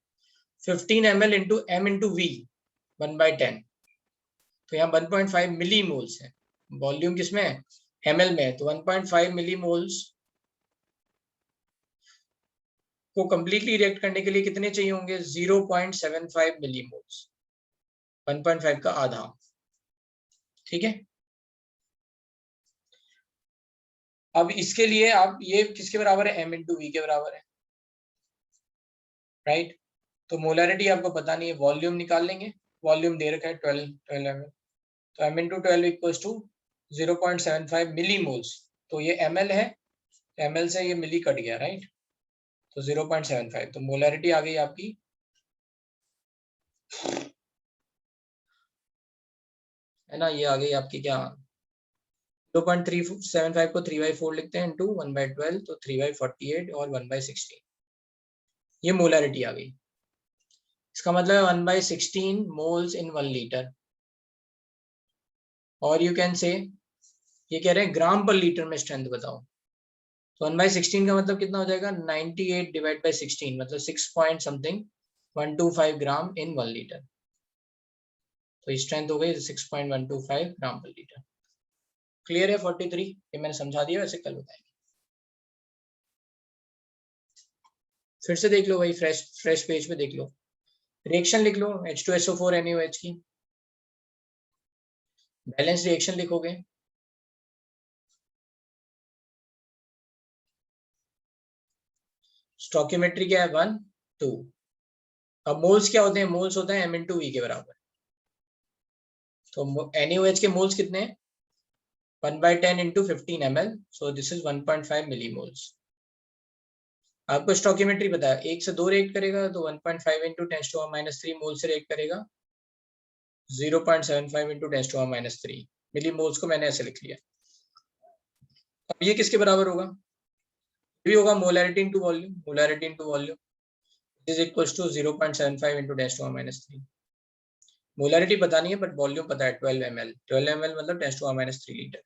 15 ml × m × v 1/10, तो यहाँ 1.5 मिली मोल्स है। वॉल्यूम किसमें है, ml में है, तो 1.5 मिली मोल्स को कंप्लीटली रिएक्ट करने के लिए कितने चाहिए होंगे, 0.75 मिली मोल्स, 1.5 का आधा। ठीक है, अब इसके लिए आप ये किसके बराबर है, m × v के बराबर है, राइट। तो मोलरिटी आपको पता नहीं है, वॉल्यूम निकाल लेंगे, वॉल्यूम दे रखा है 12 ml, तो m × 12 equals to 0.75 millimoles. तो ये ml है, ml से ये मिली कट गया, राइट, तो 0.75, तो मोलरिटी आ गई आपकी, है ना, ये आ गई आपकी क्या 0.375 को 3/4 लिखते हैं इंटू 1/12, तो 3/48 और 1/16, ये मोलरिटी आ गई। इसका मतलब है 1/16 मोल्स इन 1 लीटर। और यू कैन से, ये कह रहे हैं ग्राम पर लीटर में स्ट्रेंथ बताओ, तो 1/16 का मतलब कितना हो जाएगा 98 डिवाइड बाय 16, मतलब 6 पॉइंट समथिंग 125 ग्राम इन 1 लीटर। तो स्ट्रेंथ हो गई 6.125 ग्राम पर लीटर। क्लियर है 43, ये मैंने समझा दिया, वैसे कल बताएंगे। फिर से देख लो भाई, फ्रेश पेज पे देख लो, रिएक्शन लिख लो H2SO4 NaOH की, बैलेंस रिएक्शन लिखोगे, स्टोइकियोमेट्री क्या है 1 2। अब मोल्स क्या होते हैं, मोल्स होते हैं m × v के बराबर। तो NaOH के मोल्स कितने हैं 1/10 × 15 ml, so this is 1.5 millimoles. आपको स्टोइकियोमेट्री पता है, 1 से 2 रिएक्ट करेगा तो 1.5 × 10⁻³ मोल से रिएक्ट करेगा, 0.75 into 10⁻³ मिली मोल्स को मैंने ऐसे लिख लिया। अब ये किसके बराबर होगा? ये भी होगा molarity into volume, molarity into volume is equals to 0.75 into 10⁻³ molarity पता नहीं है बट वॉल्यूम पता है 12 ml, 12 ml मतलब 10⁻³ लीटर,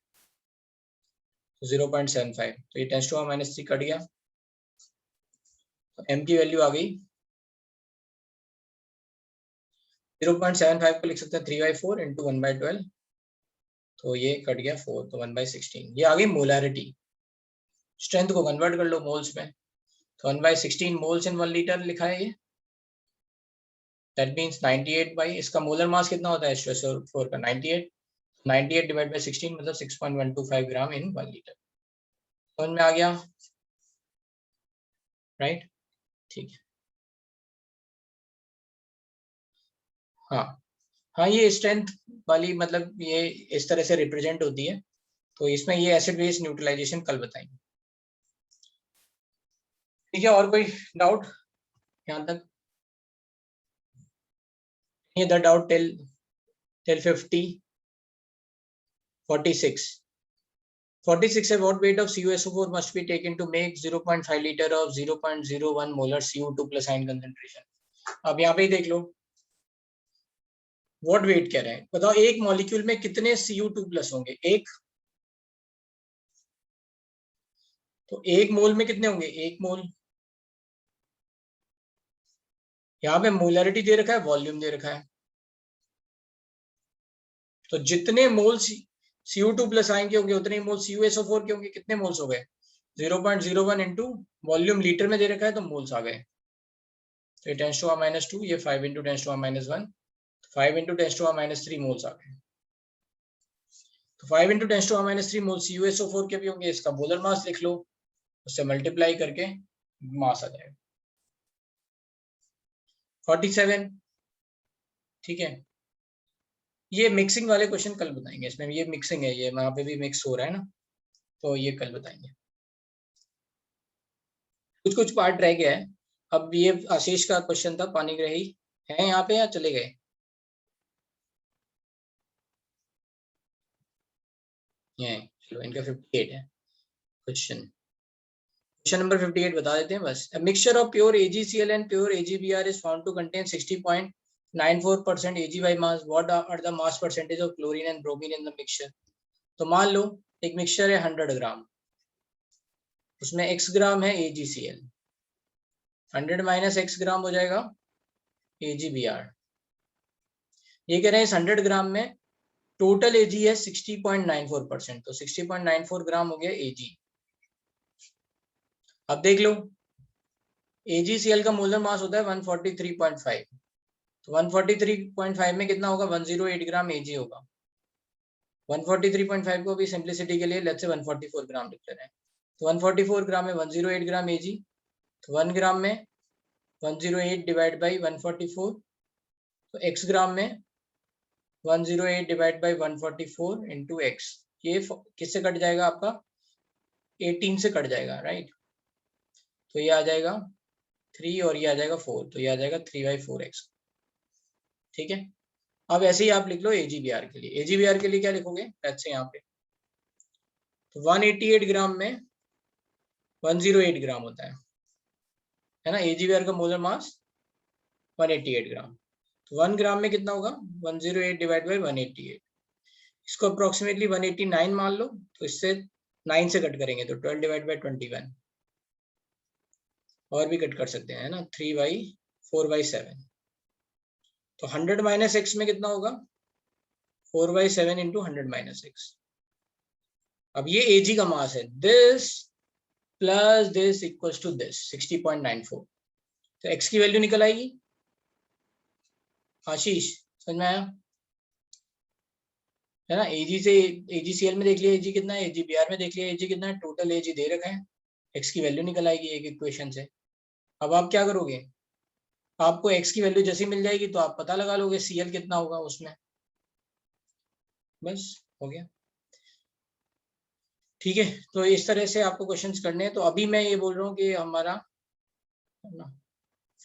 0.75 तो ये 10⁻³ कट गया तो m की वैल्यू आ गई 0.75 को लिख सकते हैं 3/4 into 1/12 तो ये कट गया 4 तो 1/16 ये आ गई मोलैरिटी। स्ट्रेंथ को कन्वर्ट कर लो मोल्स में तो 1/16 मोल्स इन 1 लीटर लिखा है ये, दैट मींस 98 बाई इसका मोलर मास कितना होता है H2SO4 का 98 डिवाइड बाय 16 मतलब 6.125 ग्राम इन 1 लीटर। समझ में आ गया? राइट, ठीक है। हाँ ये स्ट्रेंथ वाली मतलब ये इस तरह से रिप्रेजेंट होती है तो इसमें ये एसिड बेस न्यूट्रलाइजेशन कल बताएंगे। ठीक है, और कोई डाउट यहाँ तक? ये द डाउट टिल 46 है what weight of CuSO4 must be taken to make 0.5 liter of 0.01 molar CO2 plus ion concentration। अब यहाँ पे ही देख लो what weight कह रहे हैं, बताओ एक मॉलिक्यूल में कितने CO2 प्लस होंगे? एक, तो एक मोल में कितने होंगे? एक मोल। यहाँ पे मोलैरिटी दे रखा है, वॉल्यूम दे रखा है, तो जितने मोल CO2 प्लस आयन के होंगे उतने मोल CuSO4 के होंगे। कितने मोल्स हो गए? 0.01 इंटू वॉल्यूम लीटर में दे रखा है तो मोल्स आ गए, तो ये 10⁻², ये 5 इंटू 10⁻1, 5 इंटू 10⁻³ मोल्स आ गए। तो 5 इंटू 10⁻³ मोल CuSO4 के भी होंगे, इसका मोलर मास लिख लो, उससे मल्टीप्लाई करके मास आ जाएगा 47। ठीक है, ये मिक्सिंग वाले क्वेश्चन कल बताएंगे, इसमें ये मिक्सिंग है, ये वहां पे भी मिक्स हो रहा है ना, तो ये कल बताएंगे। कुछ कुछ पार्ट रह गया है। अब ये आशीष का क्वेश्चन था, पानीग्राही है यहाँ पे या चले गए? ये चलो इनका 58 है क्वेश्चन। क्वेश्चन नंबर 58 बता देते हैं बस। A mixture of pure AgCl and pure AgBr is found to contain 60.94% Ag by mass. What are the mass percentage of chlorine and bromine in the mixture? तो मान लो एक मिक्सचर है 100 ग्राम, उसमें x ग्राम है AgCl, 100 माइनस x ग्राम हो जाएगा AgBr। ये कह रहे हैं इस 100 ग्राम में टोटल Ag है 60.94%, तो 60.94 ग्राम हो गया Ag। अब देख लो AgCl का मोलर मास होता है 143.5, तो 143.5 में कितना होगा? 108 ग्राम Ag होगा। 143.5 को भी सिंप्लिसिटी के लिए लेट्स से 144 ग्राम लिख रहे हैं, तो 144 ग्राम में 108 ग्राम Ag, तो 1 ग्राम में 108 डिवाइड बाई 144, तो x ग्राम में 108 डिवाइड बाई 144 इंटू एक्स, ये किससे कट जाएगा? आपका 18 से कट जाएगा, राइट। तो ये आ जाएगा 3 और ये आ जाएगा 4, तो ये आ जाएगा 3/4x। ठीक है, अब ऐसे ही आप लिख लो AgBr के लिए। AgBr के लिए क्या लिखोगे? लेट्स से यहाँ पे तो 188 ग्राम में 108 ग्राम होता है ना। AgBr का मोलर मास 188 ग्राम, तो 1 ग्राम में कितना होगा? 108 डिवाइड बाई 188, इसको अप्रोक्सीमेटली 189 मान लो, तो इससे 9 से कट करेंगे तो 12 डिवाइड बाई 21, और भी कट कर सकते हैं ना, 3/4/7, तो 100 माइनस एक्स में कितना होगा? 4/7 इंटू 100 माइनस एक्स। अब ये Ag का मास है, this plus this equals to this 60.94, तो x की वैल्यू निकल आएगी। आशीष समझ में आया है ना? Ag से AgCl में देख लिया Ag कितना है, AgBr में देख लिया Ag कितना है, टोटल Ag दे रखा है, x की वैल्यू निकल आएगी एक इक्वेशन से। अब आप क्या करोगे? आपको x की वैल्यू जैसी मिल जाएगी तो आप पता लगा लोगे Cl कितना होगा उसमें, बस हो गया। ठीक है, तो इस तरह से आपको क्वेश्चंस करने हैं। तो अभी मैं ये बोल रहा हूँ कि हमारा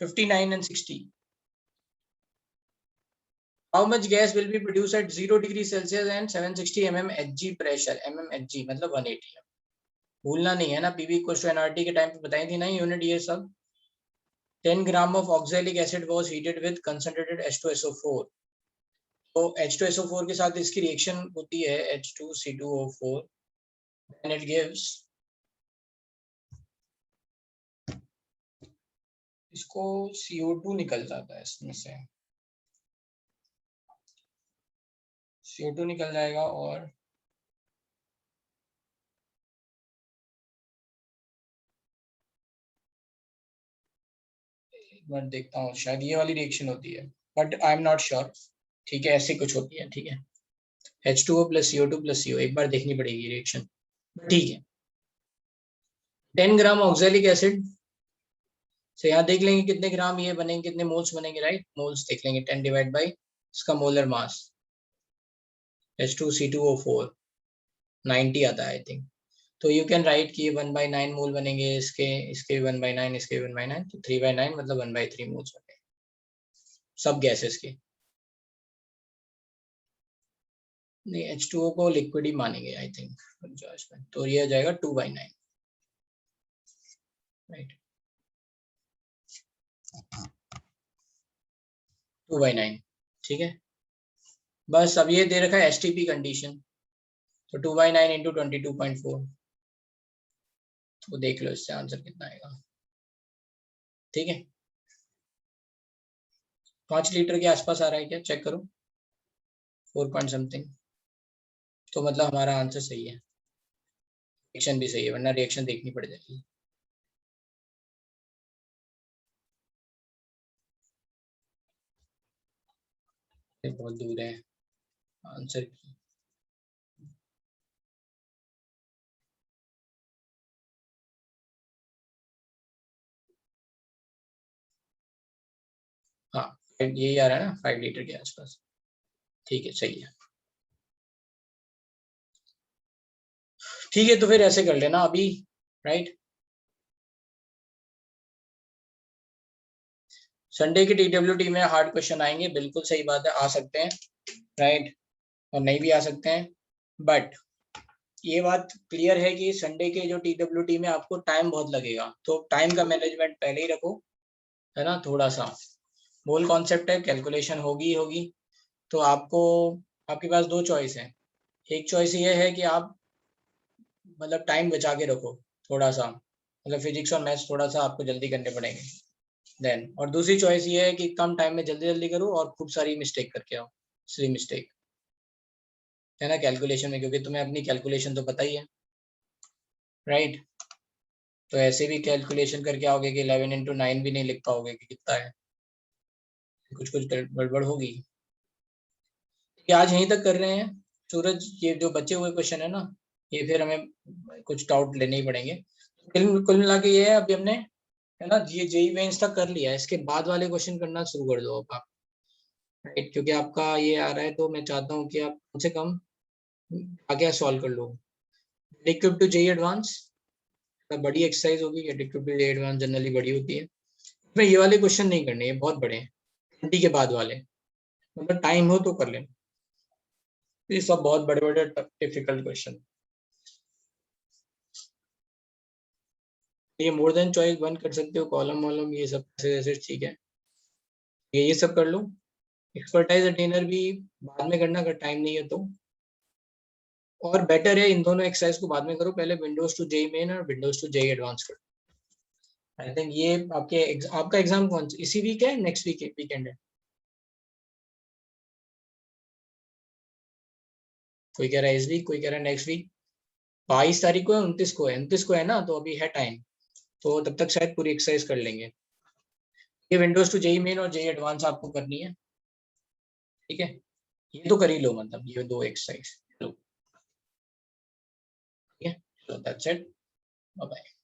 59 and 60 How much gas will be produced at 0 degree Celsius and 760 mm Hg pressure? mm Hg मतलब 180 है, भूलना नहीं है ना। पीवी इक्वल्स टू एनआरटी के टाइम पे बताई थी ना यूनिट ये सब। 10 gram of oxalic acid was heated with concentrated H2SO4। तो H2SO4 के साथ इसकी रिएक्शन होती है H2C2O4 and it gives, इसको CO2 निकल जाता है इसमें से, CO2 निकल जाएगा और एक बार देखता हूँ, शायद ये वाली रिएक्शन होती है, but I am not sure. ठीक है, ऐसी कुछ होती है। ठीक है, H2O plus CO2 plus CO, एक बार देखनी पड़ेगी रिएक्शन। ठीक है, 10 ग्राम ऑक्सैलिक एसिड से यहाँ देख लेंगे कितने ग्राम ये बनेंगे, कितने मोल्स बनेंगे, राइट। मोल्स देख लेंगे, 10 डिवाइड बाई इसका मोलर मास H2C2O4 90 आता है आई थिंक। तो यू कैन राइट कि 1/9 मोल बनेंगे, इसके 1/9, इसके 1/9, तो 3/9 मतलब 1/3 मोल्स बनेंगे सब गैसेस के। नहीं, H2O को लिक्विड ही मानेंगे आई थिंक, तो ये आ जाएगा 2/9, राइट, 2/9। ठीक है, बस अब ये दे रखा है STP कंडीशन, तो 2/9 इंटू 22.4, तो देख लो इससे आंसर कितना आएगा। ठीक है, 5 लीटर के आसपास आ रहा है क्या, चेक करो, 4 पॉइंट समथिंग, तो मतलब हमारा आंसर सही है, रिएक्शन भी सही है, वरना रिएक्शन देखनी पड़ जाएगी। बहुत दूर है आंसर की। हाँ, यही आ रहा है ना, 5 लीटर के आसपास। ठीक है, सही है। ठीक है, तो फिर ऐसे कर लेना अभी, राइट। संडे की TWT में हार्ड क्वेश्चन आएंगे, बिल्कुल सही बात है, आ सकते हैं, राइट, और नहीं भी आ सकते हैं, बट ये बात क्लियर है कि संडे के जो TWT में आपको टाइम बहुत लगेगा, तो टाइम का मैनेजमेंट पहले ही रखो, है ना। थोड़ा सा मूल कॉन्सेप्ट है, कैलकुलेशन होगी। तो आपको, आपके पास 2 चॉइस है। एक चॉइस ये है कि आप मतलब टाइम बचा के रखो थोड़ा सा, मतलब फिजिक्स और मैथ्स थोड़ा सा आपको जल्दी करने पड़ेंगे देन, और दूसरी चॉइस ये है कि कम टाइम में जल्दी जल्दी करो और खूब सारी मिस्टेक करके आओ, सिली मिस्टेक, है ना, कैलकुलेशन में, क्योंकि तुम्हें अपनी कैलकुलेशन तो पता ही है, राइट। तो ऐसे भी कैलकुलेशन करके आओगे कि 11 इंटू 9 भी नहीं लिख पाओगे कि कितना है, कुछ गड़बड़ होगी। आज यहीं तक कर रहे हैं सूरज, ये जो बचे हुए क्वेश्चन है ना, ये फिर हमें कुछ डाउट लेने ही पड़ेंगे। कुल मिला के ये है, अभी हमने, है ना, ये जेई मेंस तक कर लिया, इसके बाद वाले क्वेश्चन करना शुरू कर दो अब आप, राइट, क्योंकि आपका ये आ रहा है, तो मैं चाहता हूँ कि आप कम से कम आगे सॉल्व कर लो। डिक्रिप्ट टू जेई एडवांस बड़ी एक्सरसाइज होगी, डिक्रिप्ट टू जेई एडवांस जनरली बड़ी होती है, इसमें ये वाले क्वेश्चन नहीं करने, ये बहुत बड़े हैं, 20 के बाद वाले, मतलब टाइम हो तो कर लें, ये सब बहुत बड़े बड़े डिफिकल्ट क्वेश्चन। ये मोर देन चॉइस बंद कर सकते हो, कॉलम वॉलम ये सब ऐसे, ठीक है, ये सब कर लो। एक्सपर्टाइज अटेनर भी बाद में करना अगर टाइम नहीं है तो, और बेटर है इन दोनों एक्सरसाइज को बाद में करो, पहले विंडोज टू जेई मेन और विंडोज टू जेई एडवांस करो। आई थिंक ये आपका एग्जाम कौन इसी वीक है, नेक्स्ट वीकेंड है? कोई कह रहा है इस वीक, कोई कह रहा है नेक्स्ट वीक। 22 तारीख को है, 29 को है, 29 को है ना, तो अभी है टाइम, तो तब तक शायद पूरी एक्सरसाइज कर लेंगे। ये विंडोज टू जेई मेन और जेई एडवांस आपको करनी है, ठीक है, ये तो कर ही लो, मतलब ये 2 एक्सरसाइज लो, ठीक है, so that's it, bye bye।